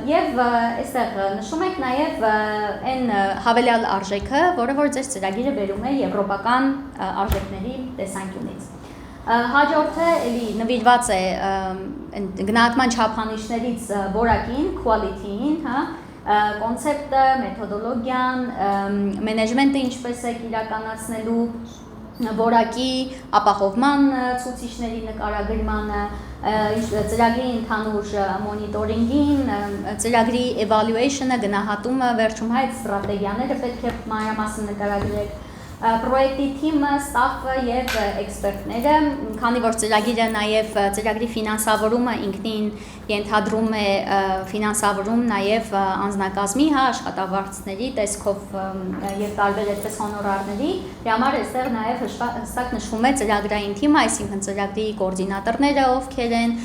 Եվ այստեղ նշում եք նաև այն հավելյալ արժեքը, որը որ ձեր ծրագիրը բերում է եվրոպական արժեքների տեսանկյունից։ Հաջորդը էլի նվիրված է գնահատման չափանիշներից որակին, quality-ին, կոնցեպտը, մեթոդոլոգիան, մենեջմենտը ինչպես է իրականացնելու, որակի ապահովման ցուցիչների նկարագրմանը, ծրագրի ընդհանուր մոնիտորինգին, ծրագրի evaluation-ը, գնահատումը, վերջում այդ ստրատեգիաները պետք է մանրամասն նկարագրեք, պրոյեկտի թիմը, ստաֆը և էքսպերտները, քանի որ ծրագիրը նաև ծրագրի ֆինանսավորումը ինքնին ենթադրում է ֆինանսավորում նաև անձնակազմի, աշխատավարձների տեսքով և տարբեր այդպես հոնորարների, դրա համար այստեղ նաև հստակ նշվում է ծրագրային թիմը, այսինքն ծրագրի կոորդինատորները ովքեր են,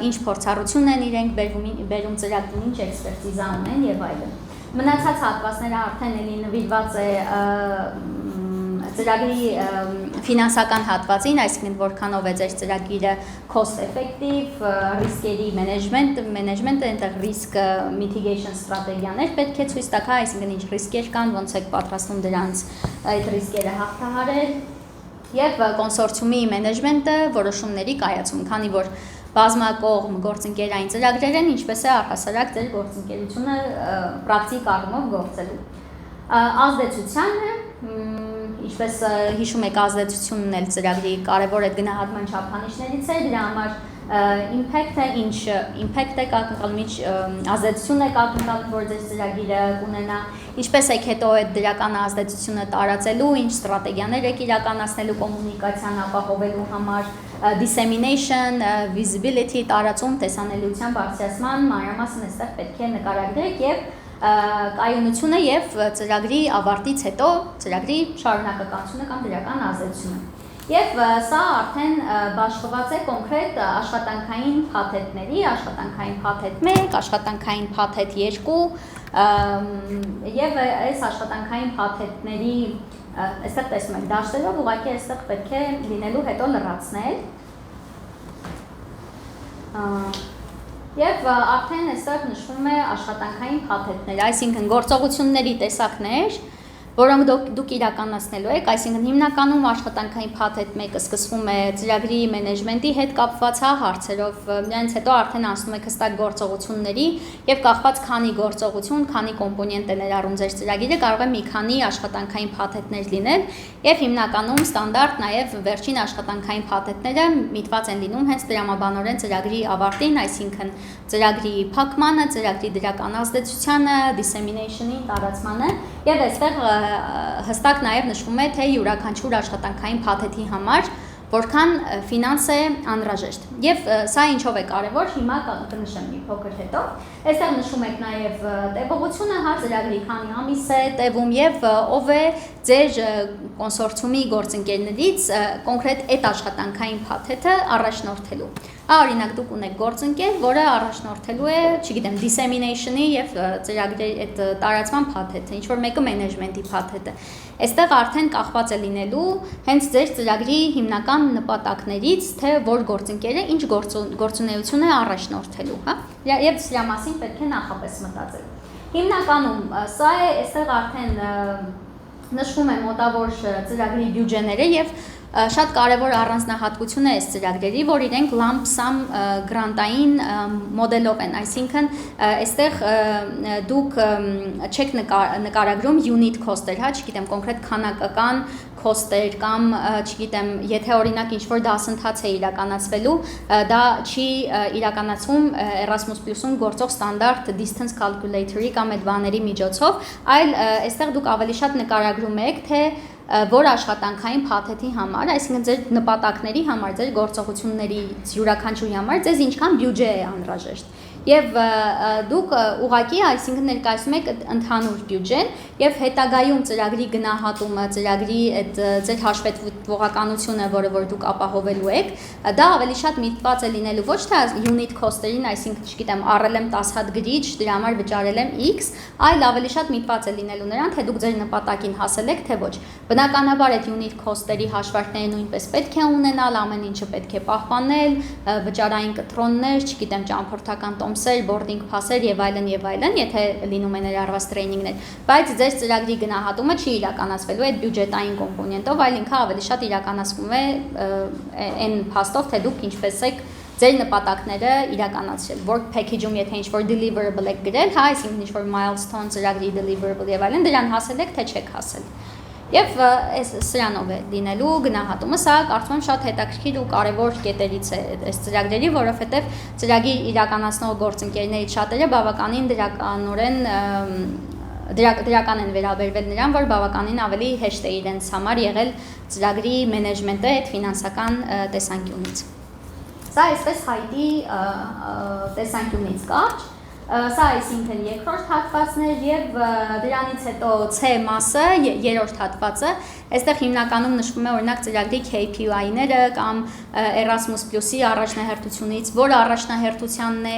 ինչ փորձառություն են իրենք բերում ծրագրին, ինչ էքսպերտիզա ունեն և այլն։ Մնացած հատվածները արդեն էլի նվիրված է ծրագրի ֆինանսական հատվածին, այսինքն որքանով է ձեր ծրագիրը cost effective, ռիսկերի management-ը, այնտեղ risk mitigation ստրատեգիաներ պետք է ցույց տա, այսինքն ինչ ռիսկեր կան, ոնց եք պատրաստում դրանց այդ ռիսկերը հաղթահարել, եւ կոնսորցիումի management-ը, որոշումների կայացում, քանի որ բազմակողմ գործընկերային ծրագրեր են, ինչպես է առհասարակ ձեր գործընկերությունը պրակտիկ առումով գործելու։ Ազդեցությանը, ինչպես հիշում եք, ազդեցությունն էլ ծրագրի կարևոր այդ գնահատման չափանիշներից է, դրա համար impact-ը, ինչ impact է կակնկալում, ինչ ազդեցություն է կակնկալում, որ ձեր ծրագիրը կունենա, ինչպես եք հետո այդ դրական ազդեցությունը տարածելու, ինչ ստրատեգիաներ եք իրականացնելու կոմունիկացիան ապահովելու համար, dissemination, visibility, տարածում, տեսանելիության բարձրացման, մանրամասն այստեղ պետք է նկարագրեք եւ կայունությունը եւ ծրագրի ավարտից հետո ծրագրի շարունակականությունը կամ դրական ազդեցությունը։ Եվ սա արդեն բաշխված է կոնկրետ աշխատանքային փաթեթների, աշխատանքային փաթեթ 1, աշխատանքային փաթեթ 2 եւ այս աշխատանքային փաթեթների այստեղ տեսնում եք դաշտերով ուղղակի այստեղ պետք է լինելու հետո լրացնել։ Եվ արդեն այստեղ նշվում է աշխատանքային փաթեթներ, այսինքն գործողությունների տեսակներ, որոնք դուք իրականացնելու եք, այսինքն հիմնականում աշխատանքային փաթեթ 1-ը սկսվում է ծրագրի մենեջմենտի հետ կապված հարցերով, նրանից հետո արդեն անցնում եք հստակ գործողությունների եւ կախված քանի գործողություն, քանի կոմպոնենտ է ներառում ձեր ծրագիրը, կարող է մի քանի աշխատանքային փաթեթներ լինել եւ հիմնականում ստանդարտ նաեւ վերջին աշխատանքային փաթեթները միտված են լինում հենց դրամաբանորեն ծրագրի ավարտին, այսինքն ծրագրի փակմանը, ծրագրի դրական ազդեցությանը, dissemination-ի տարածմանը եւ այստեղ հստակ նաև նշվում է, թե յուրաքանչյուր աշխատանքային փաթեթի համար որքան ֆինանս է անհրաժեշտ։ Եվ սա ինչով է կարևոր, հիմա կնշեմ մի փոքր հետո։ Այստեղ նշում եք նաև տևողությունը, ծրագրի քանի ամիս է տևում եւ ով է ձեր կոնսորցիումի գործընկերներից կոնկրետ այդ աշխատանքային փաթեթը առաջնորդելու։ Օրինակ դուք ունեք գործընկեր, որը առաջնորդելու է, չգիտեմ, dissemination-ի եւ ծրագրերի այդ տարածման փաթեթը, ինչ որ մեկը management-ի փաթեթը։ Այստեղ արդեն կախված է լինելու հենց ձեր ծրագրի հիմնական նպատակներից, թե որ գործընկերը ինչ գործունեություն է առաջնորդելու, հա։ Եվ սրա մասին պետք է նախապես մտածել։ Հիմնականում սա է, այստեղ արդեն նշվում է մոտավոր ծրագրի բյուջեները եւ շատ կարևոր առանձնահատկություն է այս ծրագրերի, որ իրենք lump sum գրանտային մոդելով են, այսինքն այստեղ դուք չեք նկարագրում unit cost-եր, հա, չգիտեմ, կոնկրետ քանակական cost-եր կամ չգիտեմ, եթե օրինակ ինչ-որ դասընթաց է իրականացվելու, դա չի իրականացվում Erasmus+-ում գործող ստանդարտ distance calculator-ի կամ այդ բաների միջոցով, այլ այստեղ դուք ավելի շատ նկարագրում եք, թե որ աշխատանքային փաթեթի համար, այսինքն ձեր նպատակների համար, ձեր գործողությունների յուրաքանչյուրի համար ձեզ ինչքան բյուջե է անհրաժեշտ։ Եվ դուք ուղղակի, այսինքն ներկայացնում եք ընդհանուր բյուջեն եւ հետագայում ծրագրի գնահատումը, ծրագրի այդ ձեր հաշվետվողականությունը, որը որ դուք ապահովելու եք, դա ավելի շատ միտված է լինելու ոչ թե unit cost-երին, այսինքն, չգիտեմ, առել եմ 10 հատ գրիչ, դրա համար վճարել եմ X, այլ ավելի շատ միտված է լինելու նրան, թե դուք ձեր նպատակին հասել եք, թե ոչ։ Բնականաբար այդ unit cost-երի հաշվարկները նույնպես պետք է ունենալ, ամեն ինչը պետք է պահպանել, վճարային կտրոններ, չգիտեմ, ճամփորդական տոմսեր, boarding pass-եր եւ այլն, եթե լինում են ներառված տրեյնինգներ, բայց ձեր ծրագրի գնահատումը չի իրականացվելու այդ բյուջետային կոմպոնենտով, այլ ինքը ավելի շատ իրականացվում է այն փաստով, թե դուք ինչպես եք ձեր նպատակները իրականացրել։ Work package-ում եթե ինչ-որ deliverable եք գրել, հա, այսինքն ինչ-որ milestone ծրագրի deliverable եւ այլն, դրան հասել եք, թե չեք հասել։ Եվ սրանով է լինելու գնահատումը, սա կարծում եմ շատ հետաքրքիր ու կարևոր կետերից է այս ծրագրերի, որովհետև ծրագիր իրականացնող գործընկերներից շատերը բավականին դրական են վերաբերվել նրան, որ բավականին ավելի հեշտ է իրենց համար եղել ծրագրի մենեջմենտը այդ ֆինանսական տեսանկյունից։ Սա այսպես հայտի տեսանկյունից կարճ, սա այսինքն երկրորդ հատվածն էր եւ դրանից հետո C մասը, երրորդ հատվածը, այստեղ հիմնականում նշվում է օրինակ ծրագրի KPI-ները կամ Erasmus+-ի առաջնահերթությունից, որ առաջնահերթությանն է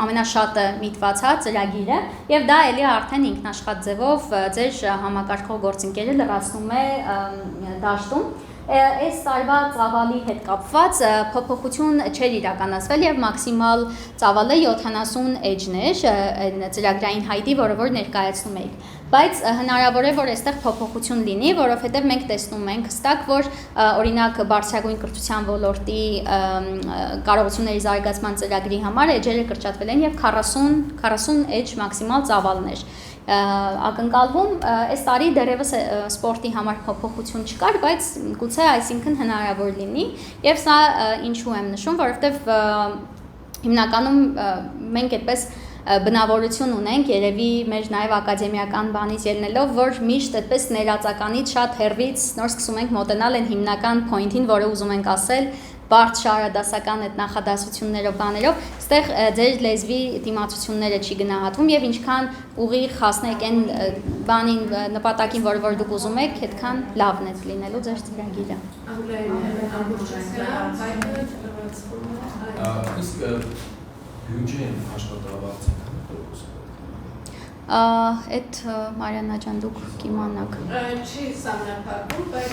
ամենաշատը միտված հա ծրագիրը եւ դա էլի արդեն ինքնաշխատ ձևով ձեր համակարգող գործընկերը լրացնում է դաշտում։ Այս տարվա ծավալի հետ կապված փոփոխություն չէր իրականացվել եւ մաքսիմալ ծավալը 70 էջն էր ծրագրային հայտի, որը որ ներկայացնում էիք։ Բայց հնարավոր է որ այստեղ փոփոխություն լինի, որովհետեւ մենք տեսնում ենք հստակ, որ օրինակ բարձրագույն կրթության ոլորտի կարողությունների զարգացման ծրագրի համար էջերը կրճատվել են եւ 40 էջ մաքսիմալ ծավալն էր ակնկալվում, այս տարի դեռևս սպորտի համար փոփոխություն չկար, բայց գուցե այսինքն հնարավոր լինի եւ սա ինչու եմ նշում, որովհետեւ հիմնականում մենք այդպես բնավորություն ունենք, երևի մեր նաև ակադեմիական բանից ելնելով, որ միշտ այդպես ներածականից շատ հեռվից նոր սկսում ենք մոտենալ այն հիմնական point-ին, որը ուզում ենք ասել, բարդ շարադասական այդ նախադասություններով, բաներով, այստեղ ձեր լեզվի դիմացությունները չի գնահատվում եւ ինչքան ուղիղ հասնեք այն բանին նպատակին, որ դուք ուզում եք, այդքան լավն է լինելու ձեր ծրագիրը։ Իսկ բյուջեն աշխատավարձը այդ Մարիաննա ջան դուք կիմանաք։ Չի սահմանափակում, բայց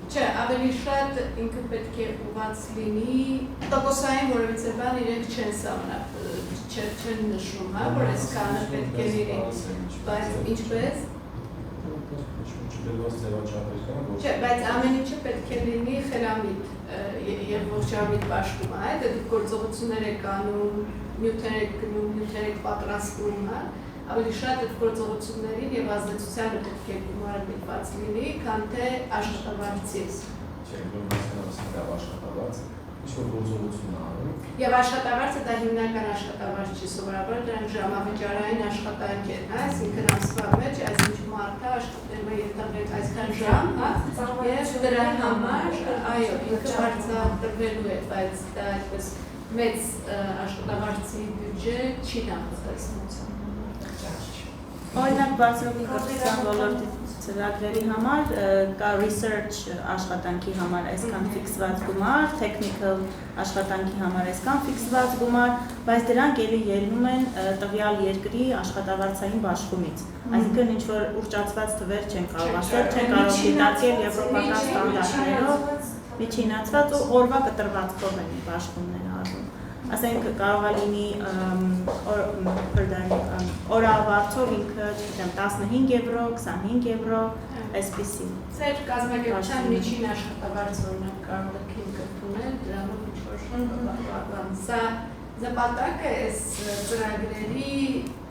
չէ, ավելի շատ ինքը պետք է ուղղված լինի տոկոսային որևիցե բան իրենք չեն չեն նշում, հա, որ այսքանը պետք է լինի, բայց ինչպես Չէ, բայց ամեն ինչը պետք է լինի խելամիտ եւ ողջամիտ պաշտում, հա, դա դուք գործողություններ եք անում, նյութեր եք գնում, նյութեր եք պատրաստում, հա, ավելի շատ այդ գործողություններին եւ ազդեցությանը պետք է գումարված լինի, քան թե աշխատավարձից։ Չէ, որ աշխատավարձ, ինչ-որ գործողություն անում։ Եվ աշխատավարձը դա հիմնական աշխատավարձ չի, սովորաբար դրանք ժամավճարային աշխատանք են, հա, այսինքն ամսվա մեջ այսինչ մարդը աշխատել է երթագրել այսքան ժամ, հա, եւ դրա համար, այո, ինքը վարձատրվելու է, բայց դա այդպես մեծ աշխատավարձի բյուջե չի նախատեսվում։ Օրինակ բարձրագույն կրթության ոլորտի ծրագրերի համար կա research աշխատանքի համար այսքան ֆիքսված գումար, technical աշխատանքի համար այսքան ֆիքսված գումար, բայց դրանք ելի ելնում են տվյալ երկրի աշխատավարձային բաշխումից։ Այսինքն ինչ որ ուռճացված թվեր չեն կարող ասել, չեն կարող դիտարկել եվրոպական ստանդարտներով, միջինացված ու օրվա կտրվածքով են բաշխումները արվում։ Ասենք կարող է լինի օրավարձով ինքը, չգիտեմ, 15 եվրո, 25 եվրո, այսպիսի։ Ձեր կազմակերպության միջին աշխատավարձը օրինակ կարող եք ինքնությունել, դրանով ինչ-որ սա նպատակը այս ծրագրերի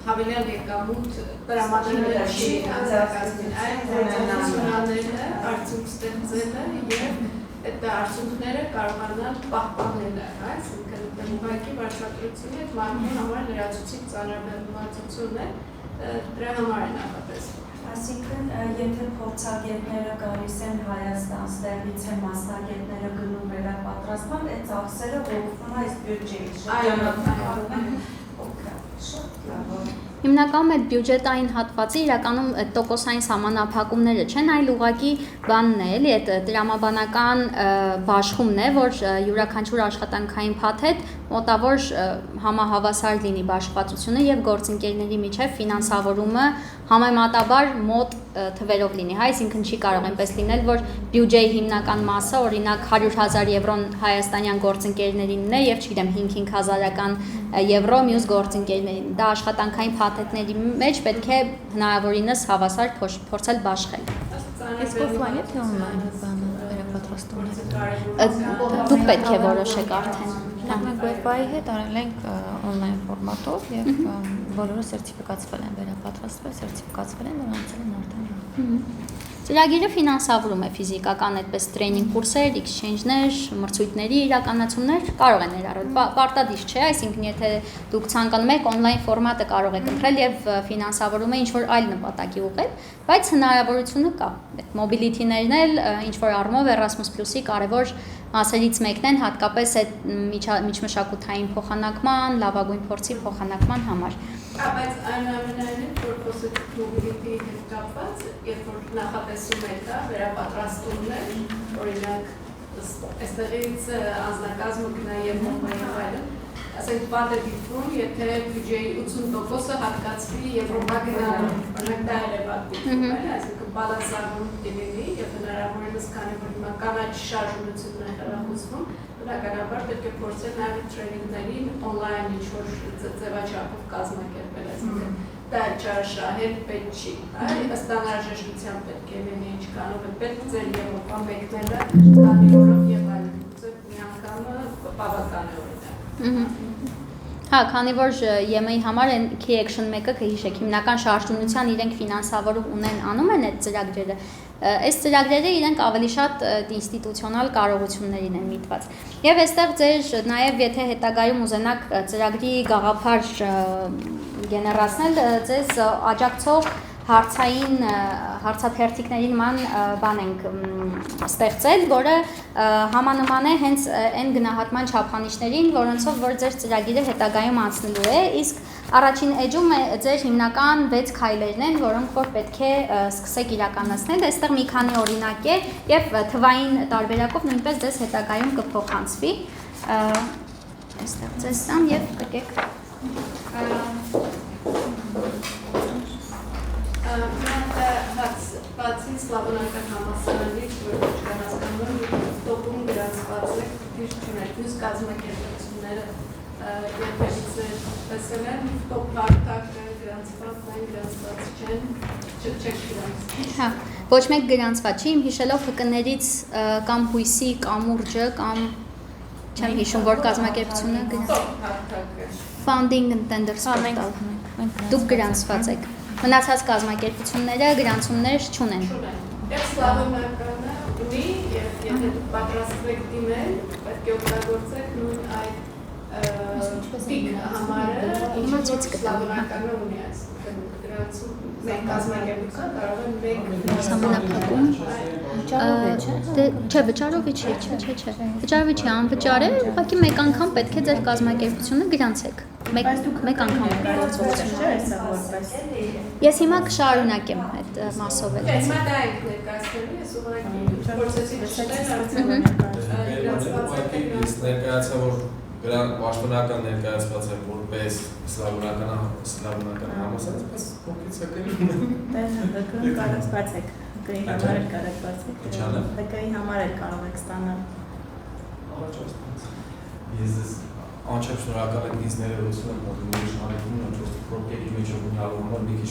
հավելյալ եկամուտ տրամադրելը չի անձնակազմին, այլ գործունեությունները արդյունք ստեղծելը եւ այդ արդյունքները կարողանալ պահպանելը, այսինքն ուղղակի վարչապետությունը այդ մարդու համար լրացուցիչ ծանրաբեռնվածություն է, դրա համար է նախատեսվում։ Այսինքն, եթե փորձագետները գալիս են Հայաստան, ստեղից են մասնագետները գնում վերապատրաստման, այդ ծախսերը ողջվում այս բյուջեից։ Հիմնականում այդ բյուջետային հատվածի իրականում տոկոսային սահմանափակումները չեն, այլ ուղղակի բանն է, էլի այդ տրամաբանական բաշխումն է, որ յուրաքանչյուր աշխատանքային փաթեթ մոտավոր համահավասար լինի բաշխվածությունը եւ գործընկերների միջև ֆինանսավորումը համեմատաբար մոտ թվերով լինի, հա, այսինքն չի կարող այնպես լինել, որ բյուջեի հիմնական մասը, օրինակ 100,000 եվրոն հայաստանյան գործընկերներինն է եւ չգիտեմ 5,000-ական եվրո մյուս գործընկերներին։ Դա աշխատանքային փաթեթների մեջ պետք է հնարավորինս հավասար փորձել բաշխել։ Իսկ օֆլայն է թե օնլայն բանը վերապատրաստումները։ Դուք պետք է որոշեք արդեն։ Մենք Wi-Fi-ի հետ արել ենք օնլայն ֆորմատով եւ բոլորը սերտիֆիկացվել են, վերապատրաստվել, սերտիֆիկացվել են, նրանցել են արդեն։ Ծրագիրը ֆինանսավորում է ֆիզիկական այդպես տրեյնինգ կուրսեր, exchange-ներ, մրցույթների իրականացումներ կարող են ներառել։ Պարտադիր չէ, այսինքն եթե դուք ցանկանում եք օնլայն ֆորմատը կարող եք ընտրել եւ ֆինանսավորումը ինչ որ այլ նպատակի ուղղել, բայց հնարավորությունը կա։ Մոբիլիթիներն էլ ինչ որ առումով Erasmus+-ի կարևոր մասերից մեկն են, հատկապես այդ միջմշակութային փոխանակման, լավագույն փորձի փոխանակման համար։ Բայց այնուամենայնիվ որ խոսեք մոբիլիտիի հետ կապված, երբ որ նախատեսում եք վերապատրաստումներ, օրինակ այստեղից անձնակազմը գնա եւ մոբայլով այլն, ասենք բանը դիտվում, եթե բյուջեի 80%-ը հատկացվի Եվրոպա գնալու, օրինակ դա էլ է բան դիտվում, այսինքն բալանսարվում լինի եւ հնարավորինս քանի որ հիմա կանաչ շարժումությունն է հեռախոսվում, բնականաբար պետք է փորձել նաեւ տրեյնինգներին օնլայն ինչ-որ ձևաչափով կազմակերպել, այսինքն դա չարաշահել պետք չի, ըստ անհրաժեշտության պետք է լինի ինչքանով է պետք ձեր Եվրոպա մեկնելը, քանի օրով եւ այլն, մի անգամը բավական է օրինակ։ Հա, քանի որ ԵՄ-ի համար են key action մեկը կհիշեք, հիմնական շարժունության իրենք ֆինանսավորում ունեն, անում են այդ ծրագրերը, այս ծրագրերը իրենք ավելի շատ ինստիտուցիոնալ կարողություններին են միտված։ Եվ այստեղ ձեր նաև եթե հետագայում ուզենաք ծրագրի գաղափար գեներացնել, ձեզ աջակցող հարցային հարցաթերթիկների նման բան ենք ստեղծել, որը համանման է հենց այն գնահատման չափանիշներին, որոնցով որ ձեր ծրագիրը հետագայում անցնելու է, իսկ առաջին էջում ձեր հիմնական 6 քայլերն են, որոնք որ պետք է սկսեք իրականացնել, այստեղ մի քանի օրինակ է եւ թվային տարբերակով նույնպես ձեզ հետագայում կփոխանցվի, այստեղ ձեզ տամ եւ կգեք բացի սլավոնական համալսարանից, որ հասկանում տոպում գրանցված է, դիշ չունեք, մյուս կազմակերպությունները երբևից տեսել են, տոպ հարթակը գրանցված են, գրանցված չեն, չեք գրանցված։ Հա, ոչ մեկ գրանցված չի, իմ հիշելով ՀԿ-ներից կամ հույսի կամուրջը կամ չեմ հիշում, որ կազմակերպությունը գրանցված։ Funding and tenders portal։ Դուք գրանցված եք։ Մնացած կազմակերպությունները գրանցումներ չունեն։ Եվ սլավոնականը ունի, եւ եթե դուք պատրաստվեք դիմել, պետք է օգտագործեք նույն այդ պիկ համարը ինչ-որ սլավոնականը ունի այս գրանցում մեկ կազմակերպության կարող է մեկ Համանախագում չէ, վճարովի չէ։ Վճարովի չէ, անվճար է, ուղղակի մեկ անգամ պետք է ձեր կազմակերպությունը գրանցեք։ Մեկ անգամ Ես հիմա կշարունակեմ այդ մասով էլ։ Հիմա դա եք ներկայացնելու, ես ուղղակի process-ի ներկայացա, որ պաշտոնական ներկայացված է որպես սլավոնական համասած, բայց փոքրից Կարացվածեք, ՀԿ-ի համար էլ կարացվածեք, ՀԿ-ի համար էլ կարող եք ստանալ։ Ես անչափ շնորհակալ եմ ինձ ներողություն եմ մոտենում իշխանությունն ու ճիշտ պրոբլեմի մեջ ունենալու համար մի քիչ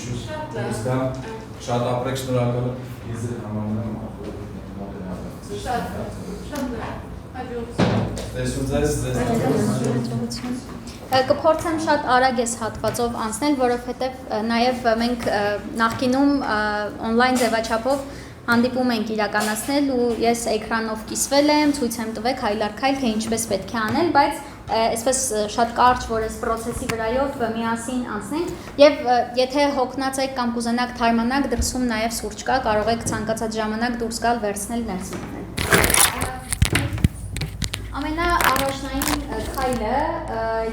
շատ ապրեք շնորհակալ եմ ես համարում եմ Կփորձեմ շատ արագ ես հատվածով անցնել, որովհետև նաև մենք նախկինում on-line ձևաչափով հանդիպում ենք իրականացնել ու ես էկրանով կիսվել եմ, ցույց եմ տվել քայլ առ քայլ, թե ինչպես պետք է անել, բայց այսպես շատ կարճ, որ այս process-ի վրայով միասին անցնենք եւ եթե հոգնած եք կամ կուզենաք թարմանաք, դրսում նաև սուրճ կա, կարող եք ցանկացած ժամանակ դուրս գալ, վերցնել, ներս մտնել։ Ամենաառաջնային քայլը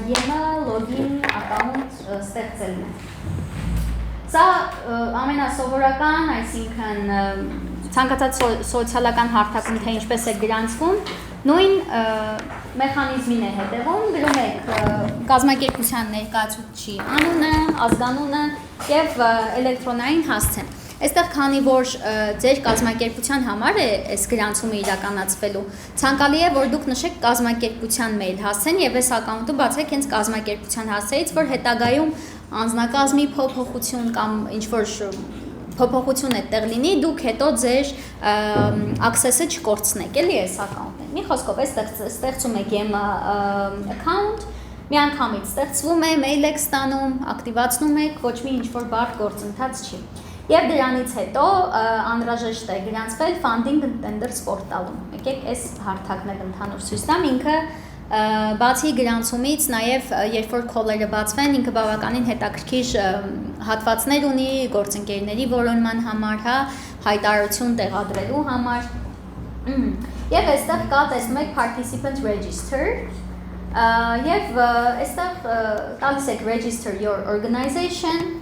ԵՄ login account ստեղծելն է։ Սա ամենասովորական, այսինքն ցանկացած սոցիալական հարթակում թե ինչպես է գրանցվում, նույն մեխանիզմին է հետևում, գրում եք կազմակերպության ներկայացուցիչի անունը, ազգանունը եւ էլեկտրոնային հասցեն։ Այստեղ քանի որ ձեր կազմակերպության համար է այս գրանցումը իրականացվելու, ցանկալի է որ դուք նշեք կազմակերպության մեյլ հասցեն եւ այս ակաունտը բացեք հենց կազմակերպության հասցեից, որ հետագայում անձնակազմի փոփոխություն կամ ինչ-որ փոփոխություն է տեղ լինի, դուք հետո ձեր access-ը չկորցնեք, էլի այս ակաունտին։ Մի խոսքով, այստեղ ստեղծում եք ԵՄ account, միանգամից ստեղծվում է, մեյլ եք ստանում, ակտիվացնում եք, ոչ մի ինչ-որ բարդ գործընթաց չի։ Եվ դրանից հետո անհրաժեշտ է գրանցվել Funding Tenders պորտալում։ Եկեք այս հարթակն էլ ընդհանուր ցույց տամ, ինքը բացի գրանցումից նաև երբ որ քոլերը բացվեն, ինքը բավականին հետաքրքիր հատվածներ ունի գործընկերների որոնման համար, հա, հայտարարություն տեղադրելու համար։ Եվ այստեղ կա տեսնում եք Participant Register, եւ այստեղ տալիս եք Register your organization,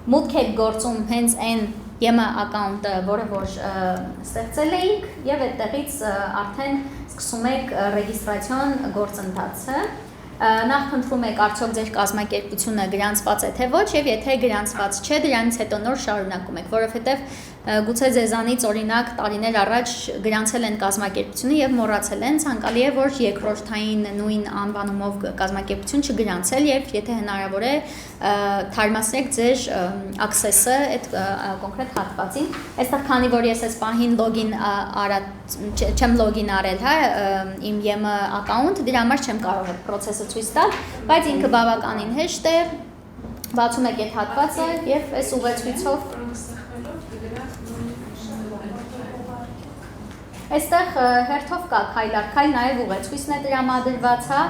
մուտք եք գործում հենց այն ԵՄ ակաունտը, որը որ ստեղծել էիք, եւ այդտեղից արդեն սկսում եք ռեգիստրացիոն գործընթացը։ Նախ փնտրում եք արդյոք ձեր կազմակերպությունը գրանցված է թե ոչ, եւ եթե գրանցված չէ, դրանից հետո նոր շարունակում եք, որովհետեւ գուցե ձեզանից օրինակ տարիներ առաջ գրանցել են կազմակերպությունը եւ մոռացել են, ցանկալի է որ երկրորդային նույն անվանումով կազմակերպություն չգրանցել եւ եթե հնարավոր է թարմացրեք ձեր access-ը այդ կոնկրետ հատվածին։ Այստեղ քանի որ ես այս պահին login չեմ login արել, հա, իմ ԵՄ account, դրա համար չեմ կարող այդ process-ը ցույց տալ, բայց ինքը բավականին հեշտ է, բացում եք այդ հատվածը եւ այս ուղեցույցով Այստեղ հերթով կա քայլ առ քայլ նաև ուղեցույցն է տրամադրված, հա,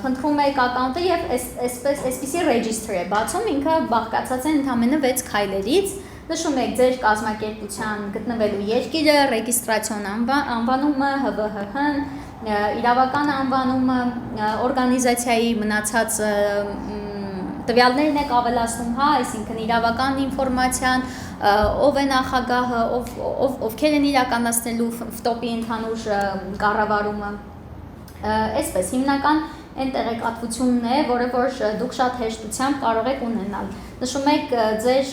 փնտրում եք ակաունտը եւ այսպեսի register է բացում, ինքը բաղկացած է ընդամենը 6 քայլերից, նշում եք ձեր կազմակերպության գտնվելու երկիրը, ռեգիստրացիոն անվանումը, ՀՎՀ-ն, իրավական անվանումը, օրգանիզացիայի մնացած տվյալներն եք ավելացնում, հա, այսինքն իրավական ինֆորմացիան, ով է նախագահը, ովքեր են իրականացնելու ՖՏՕՊ-ի ընդհանուր կառավարումը։ Այսպես հիմնական այն տեղեկատվությունն է, որը որ դուք շատ հեշտությամբ կարող եք ունենալ։ Նշում եք ձեր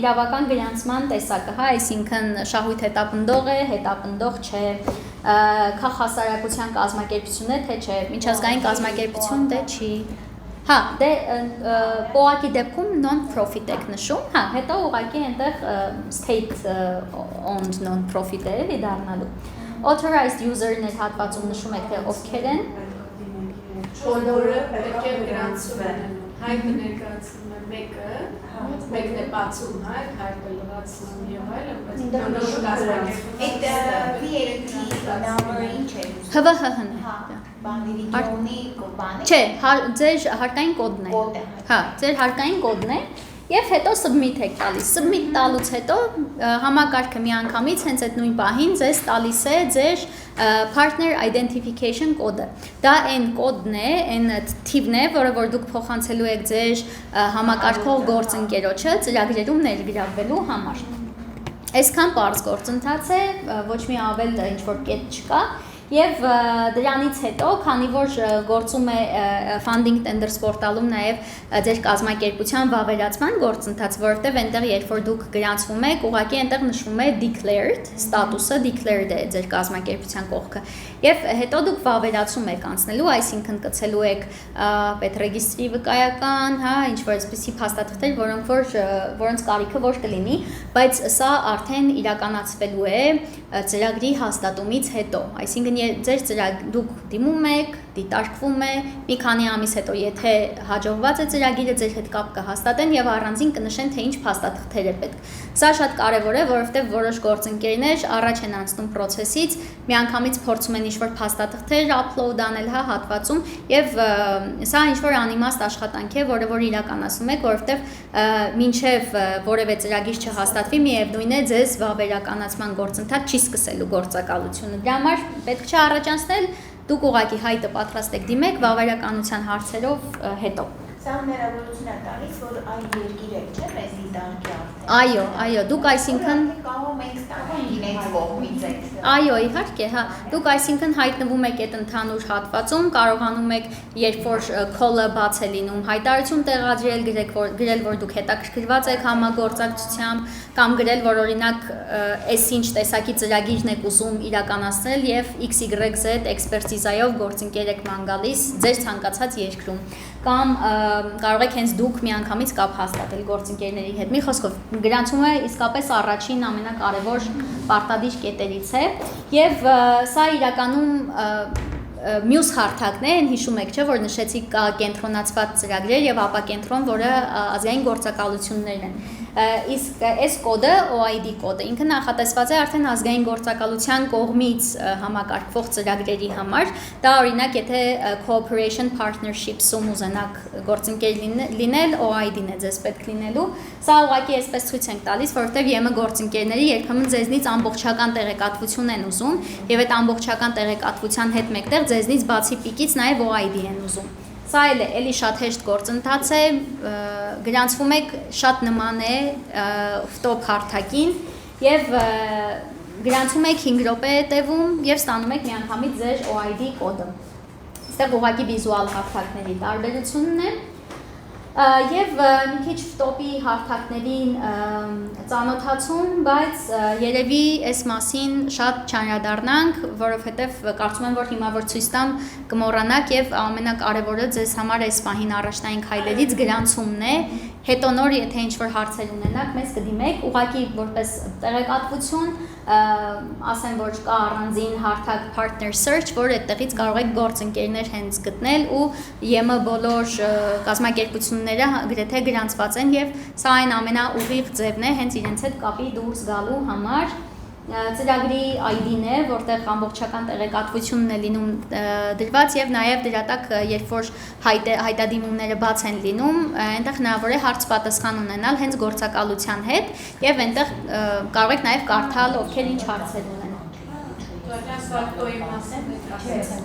իրավական գրանցման տեսակը, հա, այսինքն շահույթ հետապնդող է, հետապնդող չէ, քաղաքասարակության կազմակերպություն է, թե չէ, միջազգային կազմակերպություն դե չի։ Հա, դե պոակի դեպքում non-profit եք նշում, հա, հետո ուղղակի այնտեղ state-owned non-profit է էլի դառնալու։ Authorized user-ներ հատվածում նշում եք թե ովքեր են։ Բոլորը պետք է գրանցվեն։ հայտը ներկայացնում է մեկը, մեկն է բացում հայտը լրացնում եւ այլն, բայց բոլոր կազմակերպությունները այդ VAT number-ը ինչ է։ ՀՎՀ-ն է։ Հա, բանի ռեգիոնի բանը։ Չէ, ձեր հարկային կոդն է։ Կոդը։ Հա, ձեր հարկային կոդն է եւ հետո submit եք տալիս։ Submit տալուց հետո համակարգը միանգամից հենց այդ նույն պահին ձեզ տալիս է ձեր partner identification կոդը։ Դա այն կոդն է, այն թիվն է, որը որ դուք փոխանցելու եք ձեր համակարգող գործընկերոջը ծրագրերում ներգրավվելու համար։ Այսքան པարզ գործընթաց է, ոչ մի ավել ինչ որ կետ չկա։ Եվ դրանից հետո, քանի որ գործում է funding tenders portal-ում նաև ձեր կազմակերպության վավերացման գործընթաց, որովհետև այնտեղ երբ որ դուք գրանցվում եք, ուղղակի այնտեղ նշվում է declared, ստատուսը declared է ձեր կազմակերպության կողքը։ Եվ հետո դուք վավերացում եք անցնելու, այսինքն կցելու եք պետռեգիստրի վկայական, հա, ինչ որ այսպիսի փաստաթղթեր, որոնց կարիքը որ կլինի, բայց սա արդեն իրականացվելու է ծրագրի հաստատումից հետո, այսինքն դուք դիմում եք, դիտարկվում է, մի քանի ամիս հետո եթե հաջողված է ծրագիրը ձեր հետ կապ կհաստատեն եւ առանձին կնշեն թե ինչ փաստաթղթեր է պետք։ Սա շատ կարեւոր է, որովհետեւ որոշ գործընկերներ առաջ են անցնում process-ից, միանգամից փորձում են ինչ-որ փաստաթղթեր upload անել հա հատվածում եւ սա ինչ-որ անիմաստ աշխատանք է, որը որ իրականացնում եք, որովհետեւ մինչեւ որևէ ծրագիր չհաստատվի, միևնույն է ձեզ վավերականացման գործընթաց չի սկսելու գործակալությունը։ Դրա համար պետք չէ առաջանցնել, դուք ուղղակի հայտը պատրաստ եք դիմեք վավերականության հարցերով հետո։ Սա հնարավորություն է տալիս, որ այլ երկիր եք, չէ՞, մեզ դիտարկի արդեն։ Այո, դուք այսինքն կարող ենք ստանալ իրենց կողմից այդ։ Այո, իհարկե, հա, դուք այսինքն հայտնվում եք այդ ընդհանուր հատվածում, կարողանում եք, երբ որ call-ը բաց է լինում, հայտարարություն տեղադրել, գրել, որ դուք հետաքրքրված եք համագործակցությամբ, կամ գրել, որ օրինակ այսինչ տեսակի ծրագիրն եք ուզում իրականացնել եւ XYZ էքսպերտիզայով գործընկեր եք ման գալիս ձեր ցանկացած երկրում, կամ կարող եք հենց դուք միանգամից կապ հաստատել գործընկերների հետ։ Մի խոսքով, գրանցումը իսկապես առաջին ամենակարևոր պարտադիր կետերից է եւ սա իրականում մյուս հարթակն է, հիշում եք, չէ, որ նշեցիք կա կենտրոնացված ծրագրեր եւ ապակենտրոն, որը ազգային գործակալություններն են։ Իսկ այս կոդը OID կոդը ինքը նախատեսված է արդեն ազգային գործակալության կողմից համակարգվող ծրագրերի համար։ Դա օրինակ, եթե cooperation partnership-ում ուզենաք գործընկեր լինել, OID-ն է ձեզ պետք լինելու։ Սա ուղղակի այսպես ցույց ենք տալիս, որովհետև ԵՄ գործընկերները երբեմն ձեզնից ամբողջական տեղեկատվություն են ուզում, եւ այդ ամբողջական տեղեկատվության հետ մեկտեղ ձեզնից բացի պիկից նաև OID են ուզում։ Սա էլի շատ հեշտ գործընթաց է, գրանցվում եք շատ նման է ֆտոփ հարթակին եւ գրանցում եք 5 րոպե տևում եւ ստանում եք միանգամից ձեր OID կոդը։ Այստեղ ուղղակի վիզուալ հարթակների տարբերությունն է։ Եվ մի քիչ ֆտոպի հարթակներին ծանոթացում, բայց երևի այս մասին շատ չանդրադառնանք, որովհետև կարծում եմ, որ հիմա որ ցույց տամ կմոռանաք եւ ամենակարևորը ձեզ համար այս պահին առաջնային քայլերից գրանցումն է, հետո նոր եթե ինչ-որ հարցեր ունենաք, մեզ կդիմեք, ուղղակի որպես տեղեկատվություն, ասեմ, որ կա առանձին հարթակ partner search, որ այդտեղից կարող եք գործընկերներ հենց գտնել ու ԵՄ բոլոր կազմակերպությունները գրեթե գրանցված են եւ սա այն ամենաուղիղ ձևն է հենց իրենց հետ կապի դուրս գալու համար։ Ծրագրի ID-ն է, որտեղ ամբողջական տեղեկատվությունն է լինում դրված եւ նաեւ դրա տակ երբ որ հայտադիմումները բաց են լինում, այնտեղ հնարավոր է հարց պատասխան ունենալ հենց գործակալության հետ եւ այնտեղ կարող եք նաեւ կարդալ ովքեր ինչ հարցեր ունեն։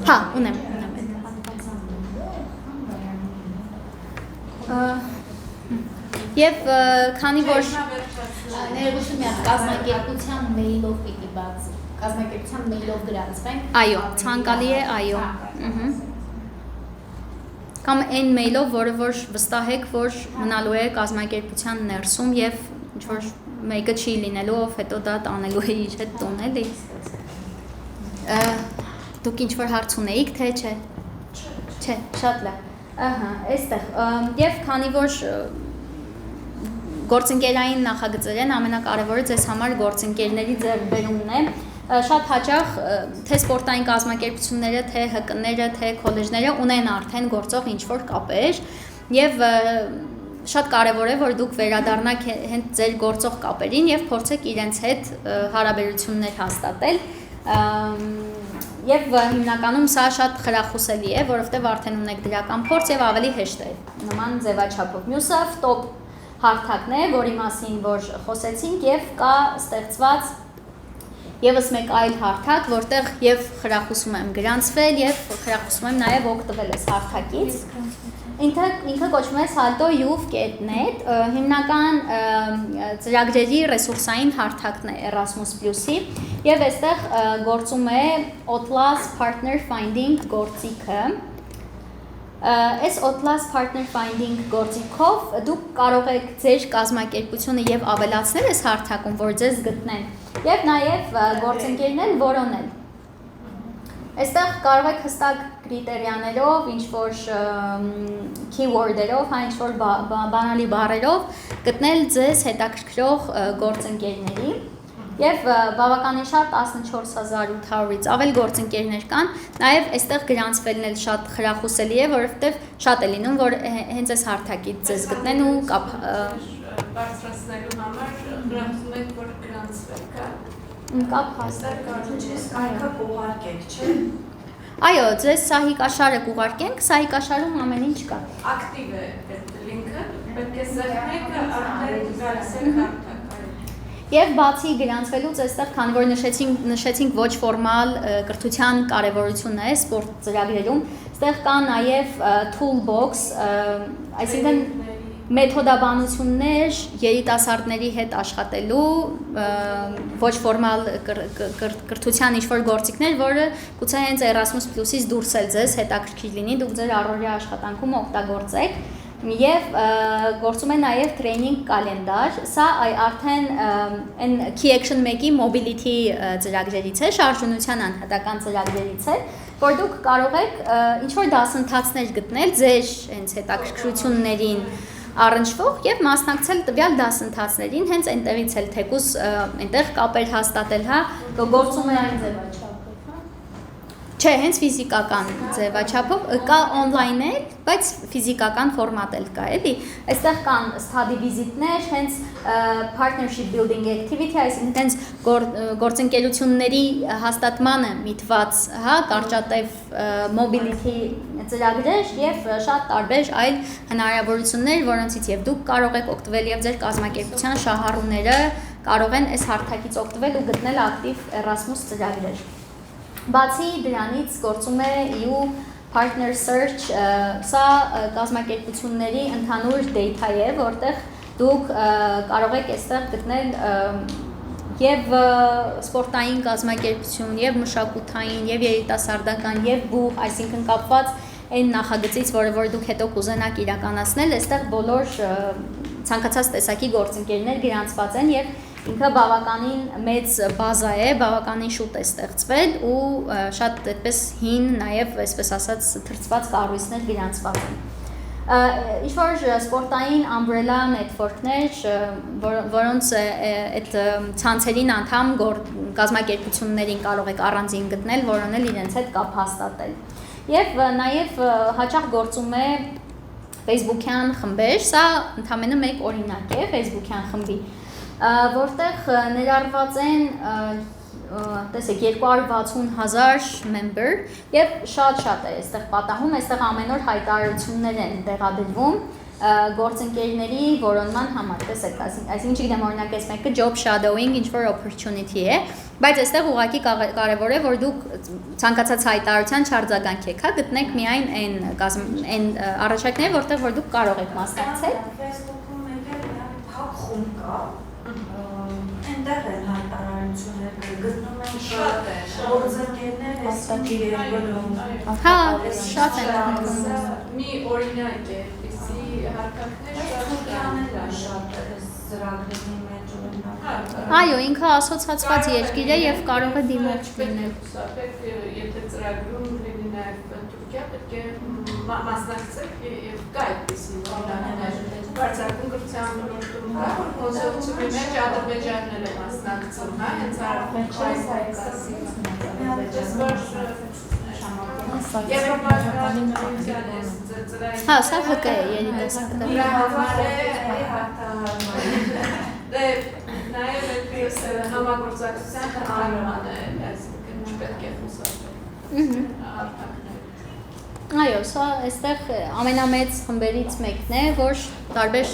Հա, ունեմ։ Եվ քանի որ ներողություն միած կազմակերպության մեյլով պիտի բացի, կազմակերպության մեյլով գրանցվենք։ Այո, ցանկալի է, այո։ Կամ այն մեյլով, որը որ վստահ եք, որ մնալու է կազմակերպության ներսում եւ ինչ որ մեկը չի լինելու, ով հետո դա տանելու է իր հետ տուն, էլի։ Դուք ինչ որ հարց ունեիք, թե չէ։ Չէ, շատ լավ։ Ահա, այստեղ եւ քանի որ գործընկերային նախագծեր են, ամենակարևորը ձեզ համար գործընկերների ձեռքբերումն է։ Շատ հաճախ թե սպորտային կազմակերպությունները, թե ՀԿ-ները, թե քոլեջները ունեն արդեն գործող ինչ-որ կապեր եւ շատ կարեւոր է որ դուք վերադառնաք հենց ձեր գործող կապերին եւ փորձեք իրենց հետ հարաբերություններ հաստատել եւ հիմնականում սա շատ խրախուսելի է որովհետեւ արդեն ունեք դրական փորձ եւ ավելի հեշտ է նման ձևաչափով մյուսը top հարթակն է որի մասին որ խոսեցինք եւ կա ստեղծված Եվս մեկ այլ հարթակ, որտեղ եւ խրախուսում եմ գրանցվել եւ խրախուսում եմ նաեւ օգտվել այս հարթակից։ Ինքը կոչվում է salto.uv.net, հիմնական ծրագրերի ռեսուրսային հարթակն է Erasmus+-ի եւ այստեղ գործում է Otlas Partner Finding գործիքը։ Այս Otlas Partner Finding գործիքով դուք կարող եք ձեր կազմակերպությունը եւ ավելացնել այս հարթակում, որ ձեզ գտնեն եւ նաեւ գործընկերներ որոնել։ Այստեղ կարող եք հստակ կրիտերիաներով, ինչ որ keyword-երով, ինչ որ բանալի բառերով գտնել ձեզ հետաքրքրող գործընկերների եւ բավականին շատ 14800-ից ավել գործընկերներ կան, նաեւ այստեղ գրանցվելն էլ շատ խրախուսելի է, որովհետեւ շատ է լինում, որ հենց այս հարթակից ձեզ գտնեն ու կապ բարձրացնելու համար խրախուսում եք, որ գրանցվեք, հա։ Կապ հաստատ կայքը կուղարկեք, չէ՞։ Այո, ձեզ սահիկաշարը կուղարկենք, սահիկաշարում ամեն ինչ կա։ Ակտիվ է այդ լինքը, պետք է սեղմեք, արդեն գալիս է հարթակ։ Եվ բացի գրանցվելուց այստեղ, քանի որ նշեցինք ոչ ֆորմալ կրթության կարևորությունը է սպորտ ծրագրերում, այստեղ կա նաև toolbox, այսինքն մեթոդաբանություններ երիտասարդների հետ աշխատելու ոչ ֆորմալ կրթության ինչ-որ գործիքներ, որը գուցե հենց Erasmus+-ից դուրս էլ ձեզ հետաքրքիր լինի, դուք ձեր առօրյա աշխատանքում օգտագործեք Եվ գործում է նաև տրեյնինգ կալենդար, սա արդեն այն Key Action 1-ի mobility ծրագրերից է, շարժունության անհատական ծրագրերից է, որ դուք կարող եք ինչ-որ դասընթացներ գտնել ձեր հենց հետաքրքրություններին առնչվող եւ մասնակցել տվյալ դասընթացներին, հենց այնտեղից էլ թեկուզ այնտեղ կապեր հաստատել, հա, գործում է այն ձևաչափով, հա։ Չէ, հենց ֆիզիկական ձևաչափով կա on-line էլ, բայց ֆիզիկական ֆորմատ էլ կա, էլի։ Այստեղ կան study visit-ներ, հենց partnership building activity, այսինքն հենց գործընկերությունների հաստատմանը միտված, հա, կարճատև mobility ծրագրեր եւ շատ տարբեր այլ հնարավորություններ, որոնցից եւ դուք կարող եք օգտվել եւ ձեր կազմակերպության շահառուները կարող են այս հարթակից օգտվել ու գտնել ակտիվ Erasmus ծրագրեր։ Բացի դրանից գործում է EU Partner Search, սա կազմակերպությունների ընդհանուր data է, որտեղ դուք կարող եք այստեղ գտնել եւ սպորտային կազմակերպություն, եւ մշակութային, եւ երիտասարդական, եւ բուհ, այսինքն կապված այն նախագծից, որ դուք հետո կուզենաք իրականացնել, այստեղ բոլոր ցանկացած տեսակի գործընկերներ գրանցված են եւ ինքը բավականին մեծ բազա է, բավականին շուտ է ստեղծվել ու շատ այդպես հին, նաև այսպես ասած թրծված կառույցներ գրանցված են։ Ինչ-որ սպորտային umbrella network-ներ, որոնց այդ ցանցերին անդամ կազմակերպություններին կարող եք առանձին գտնել, որոնել իրենց հետ կապ հաստատել։ Եվ նաև հաճախ գործում է Facebook-յան խմբեր, սա ընդամենը մեկ օրինակ է Facebook-յան խմբի որտեղ ներառված են տեսեք 260,000 member եւ շատ է այստեղ պատահում, այստեղ ամեն օր հայտարարություններ են տեղադրվում գործընկերների որոնման համար, տեսեք, այսինքն չգիտեմ, օրինակ այս մեկը job shadowing ինչ-որ opportunity է, բայց այստեղ ուղղակի կարևոր է, որ դուք ցանկացած հայտարարության չարձագանքեք, հա, գտնեք միայն այն առաջարկները, որտեղ որ դուք կարող եք մասնակցել։ Facebook-ում եկել խումբ կա այնտեղ են հայտարարությունները գտնում են շատ գործընկերներ էսի երբնում հա շատ են մի օրինակ է էսի հարկակներ շատ ծրագրերի մեջ օրինակ այո ինքը ասոցացված երկիր է եւ կարող է դիմաց լինել եթե ծրագրում լինի նաեւ Թուրքիա պետք է մասնակցեք եւ կա այդպեսի բաներ բարձրակուն կրթության ոլորտում կա կոնսերվատիվի մեջ ադրբեջանն է մասնակցում, հա, հենց Եվրոպական Հա, սա ՀԿ է, երիտասարդական։ Դե նաև այդպես համագործակցության անման է, այսինքն չպետք է խուսափել արտակներ։ Այո, սա այստեղ ամենամեծ խմբերից մեկն է, որ տարբեր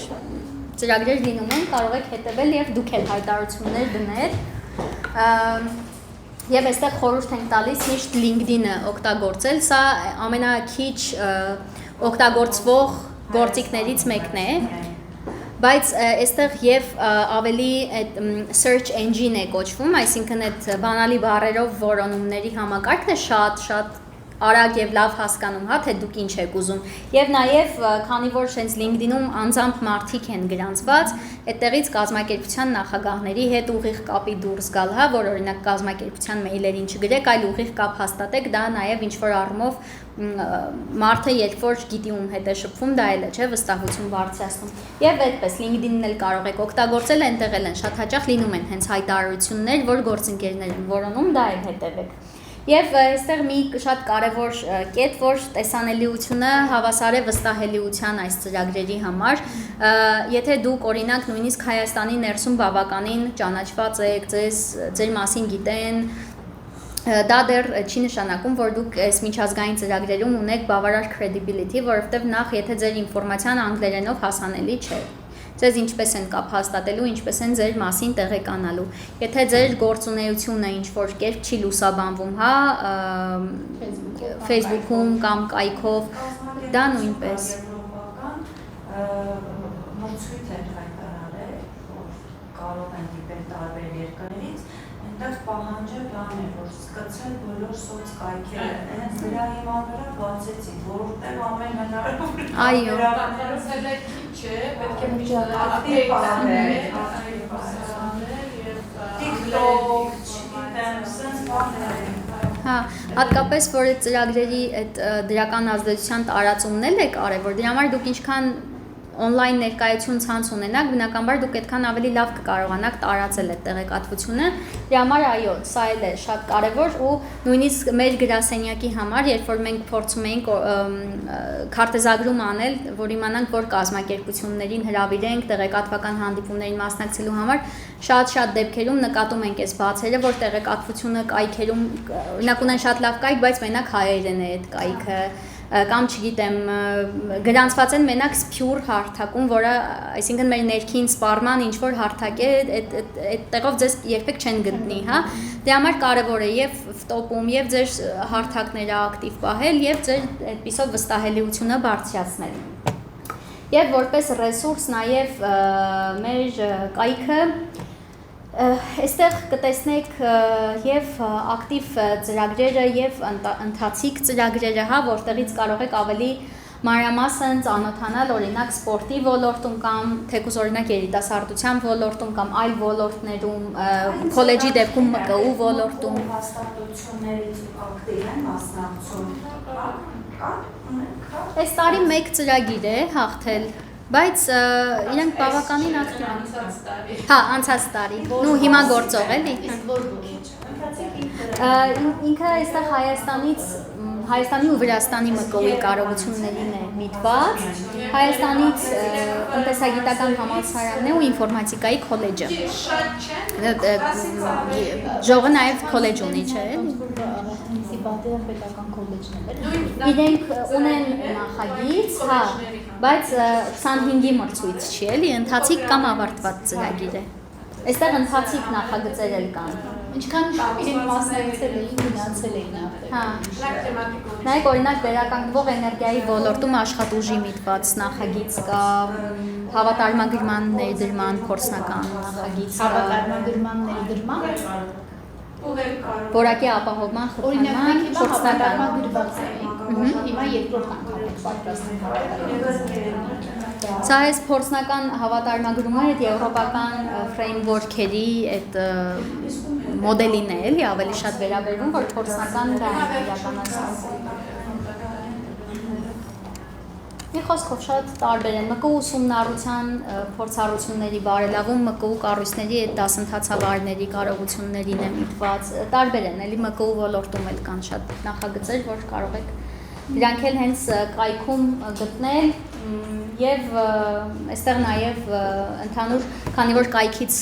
ծրագրեր լինում են, կարող եք հետևել եւ դուք էլ հայտարարություններ դնել։ Եվ այստեղ խորհուրդ ենք տալիս միշտ LinkedIn-ը օգտագործել, սա ամենաքիչ օգտագործվող գործիքներից մեկն է, բայց այստեղ եւ ավելի այդ search engine է կոչվում, այսինքն այդ բանալի բառերով որոնումների համակարգն է շատ արագ եւ լավ հասկանում, հա, թե դուք ինչ եք ուզում։ Եվ նաեւ քանի որ շենց LinkedIn-ում անձամբ մարդիկ են գրանցված, այդտեղից կազմակերպության նախագահների հետ ուղիղ կապի դուրս գալ, հա, որ օրինակ կազմակերպության մեյլերին չգրեք, այլ ուղիղ կապ հաստատեք, դա նաեւ ինչ որ առումով մարդը երբ որ գիտի ում հետ է շփվում, դա էլ է, չէ, վստահություն բարձրացնում։ Եվ այդպես LinkedIn-ն էլ կարող եք օգտագործել, այնտեղ էլ են շատ հաճախ լինում են հենց հայտարարություններ, որ գործընկերներ են որոնում, դա էլ հետևեք։ Եվ այստեղ մի շատ կարևոր կետ, որ տեսանելիությունը հավասար է վստահելիության այս ծրագրերի համար, եթե դուք օրինակ նույնիսկ Հայաստանի ներսում բավականին ճանաչված եք, ձեր մասին գիտեն, դա դեռ չի նշանակում, որ դուք այս միջազգային ծրագրերում ունեք բավարար credibility, որովհետև նախ եթե ձեր ինֆորմացիան անգլերենով հասանելի չէ։ Ձեզ ինչպես են կապ հաստատելու, ինչպես են ձեր մասին տեղեկանալու։ Եթե ձեր գործունեությունը ինչ-որ կերպ չի լուսաբանվում, հա, Facebook-ում կամ կայքով, դա նույնպես։ Մրցույթ են հայտարարել, որ կարող են դիպել տարբեր երկրներից, այնտեղ պահանջը բան է, որ սկսել բոլոր սոցկայքերը, հենց դրա հիման վրա բացեցին, որովհետև ամեն հնարավոր Այո։ Չէ, պետք է միշտ ակտիվ պահել, TikTok, չգիտեմ, սենց բաներ։ Հա, հատկապես որ այդ ծրագրերի այդ դրական ազդեցության տարածումն էլ է կարևոր, դրա համար դուք ինչքան on-line ներկայություն ցանց ունենաք, բնականաբար դուք այդքան ավելի լավ կկարողանաք տարածել այդ տեղեկատվությունը։ Դրա համար այո, սա էլ է շատ կարևոր ու նույնիսկ մեր գրասենյակի համար, երբ որ մենք փորձում էինք քարտեզագրում անել, որ իմանանք, որ կազմակերպություններին հրավիրենք տեղեկատվական հանդիպումներին մասնակցելու համար, շատ դեպքերում նկատում ենք այս բացերը, որ տեղեկատվությունը կայքերում օրինակ ունեն շատ լավ կայք, բայց մենակ հայերեն է այդ կայքը կամ չգիտեմ գրանցված են մենակ սփյուռ հարթակում, որը այսինքն մեր ներքին սպառման ինչ որ հարթակ է, այդ տեղով ձեզ երբեք չեն գտնի, հա։ Դրա համար կարևոր է եւ տոպում եւ ձեր հարթակները ակտիվ պահել եւ ձեր այդպիսով վստահելիությունը բարձրացնել։ Եվ որպես ռեսուրս նաեւ մեր կայքը այստեղ կտեսնեք եւ ակտիվ ծրագրերը եւ ընթացիկ ծրագրերը, հա, որտեղից կարող եք ավելի մանրամասն ծանոթանալ օրինակ սպորտի ոլորտում կամ թեկուզ օրինակ երիտասարդության ոլորտում կամ այլ ոլորտներում, քոլեջի դեպքում ՄԿՈ ոլորտում հաստատություններից ակտիվ են մասնակցում։ Այս տարի մեկ ծրագիր է հաղթել, բայց իրենք բավականին ակտիվ են։ Հա, անցած տարի։ Նու հիմա գործող էլի։ Ինքը այստեղ Հայաստանի ու Վրաստանի ՄԿՕ-ի կարողություններին է միտված, Հայաստանից տնտեսագիտական համալսարանն է ու ինֆորմատիկայի քոլեջը։ Ժողը նաև քոլեջ ունի, չէ՞։ Մունիցիպալիտետի պետական քոլեջն է։ Իրենք ունեն նախագիծ, հա, բայց 25-ի մրցույթ չի, էլի, ընթացիկ կամ ավարտված ծրագիր է։ Այստեղ ընթացիկ նախագծեր էլ կան։ Ինչքան իրենք մասնակցել էին, գնացել էին արդեն։ Հա։ Նայեք, օրինակ վերականգնվող էներգիայի ոլորտում աշխատուժի միտված նախագիծ կա, հավատարմագրման ներդրման փորձնական նախագիծ կա։ Հավատարմագրման ներդրման Որակի ապահովման խթանման փորձնական գրված է։ Հիմա երկրորդ անգամ պատրաստվում։ Սա այս փորձնական հավատարմագրումը այդ եվրոպական ֆրեյմվորքերի այդ մոդելին է, էլի ավելի շատ վերաբերվում, որ փորձնական դա իրականացնում։ Մի խոսքով շատ տարբեր են ՄԿՈ ուսումնառության փորձառությունների բարելավում, ՄԿΟ կառույցների այդ դասընթացավարների կարողություններին է միտված, տարբեր են, էլի ՄԿΟ ոլորտում էլ կան շատ նախագծեր, որ կարող եք դրանք էլ հենց կայքում գտնել եւ այստեղ նաեւ ընդհանուր, քանի որ կայքից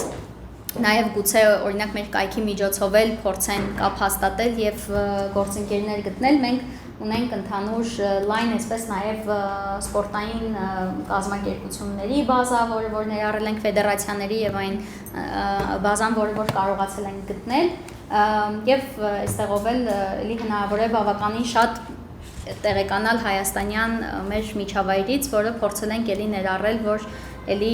նաև գուցե օրինակ մեր կայքի միջոցով էլ փորձեն կապ հաստատել եւ գործընկերներ գտնել, մենք ունենք ընդհանուր լայն, այսպես նաև սպորտային կազմակերպությունների բազա, որ ներառել ենք ֆեդերացիաների եւ այն բազան, որ կարողացել ենք գտնել եւ այստեղով էլ էլի հնարավոր է բավականին շատ տեղեկանալ հայաստանյան մեր միջավայրից, որը փորձել ենք էլի ներառել, որ էլի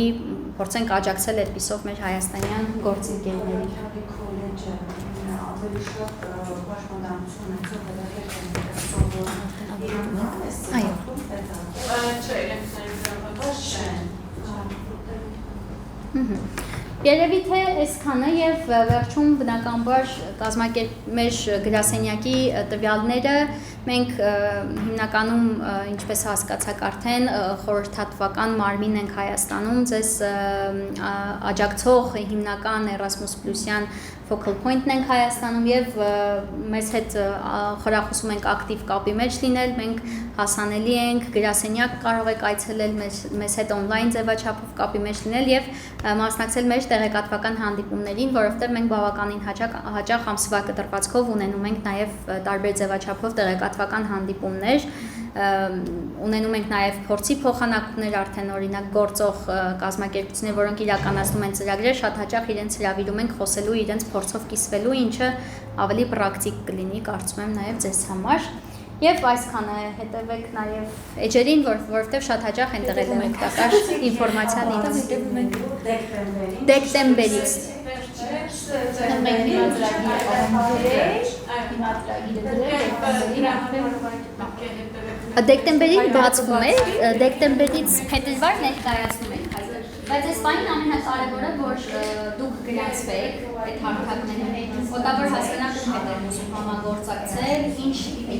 փորձենք աջակցել այդպիսով մեր հայաստանյան գործընկերների։ Քոլեջը ավելի շատ պաշտպանություն ունեցող հետաքրքիր Այո։ Չէ, Երևի թե այսքանը եւ վերջում բնականաբար մեր գրասենյակի տվյալները մենք հիմնականում ինչպես հասկացաք արդեն խորհրդատվական մարմին ենք Հայաստանում, ձեզ աջակցող հիմնական Erasmus+-յան focal point-ն ենք Հայաստանում եւ մեզ հետ խրախուսում ենք ակտիվ կապի մեջ լինել, մենք հասանելի ենք, գրասենյակ կարող եք այցելել մեզ հետ on-line ձևաչափով կապի մեջ լինել եւ մասնակցել մեր տեղեկատվական հանդիպումներին, որովհետեւ մենք բավականին հաճախ ամսվա կտրվածքով ունենում ենք նաեւ տարբեր ձևաչափով տեղեկատվական հանդիպումներ, ունենում ենք նաեւ փորձի փոխանակումներ արդեն օրինակ գործող կազմակերպություններ, որոնք իրականացնում են ծրագրեր, շատ հաճախ իրենց հրավիրում ենք խոսելու իրենց փորձով կիսվելու, ինչը ավելի պրակտիկ կլինի, կարծում եմ նաեւ ձեզ համար։ Եվ այսքանը հետևեք նաև էջերին, որովհետև շատ հաճախ այնտեղ էլ օգտակար ինֆորմացիա լինում դեկտեմբերից։ Դեկտեմբերին բացվում է, դեկտեմբերից փետրվար ներկայացնում ենք հայտ։ Բայց այս բանին ամենակարևորը, որ դուք գրանցվեք այդ հարթակներին, օտավոր հասկանաք ում եք ուզում համագործակցել, ինչ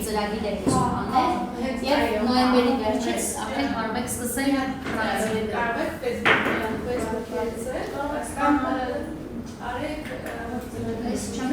ծրագիր եք ուզում անել, եւ նոյեմբերի վերջից արդեն կարող եք սկսել կարող եք Facebook-ից արեք այս չեմ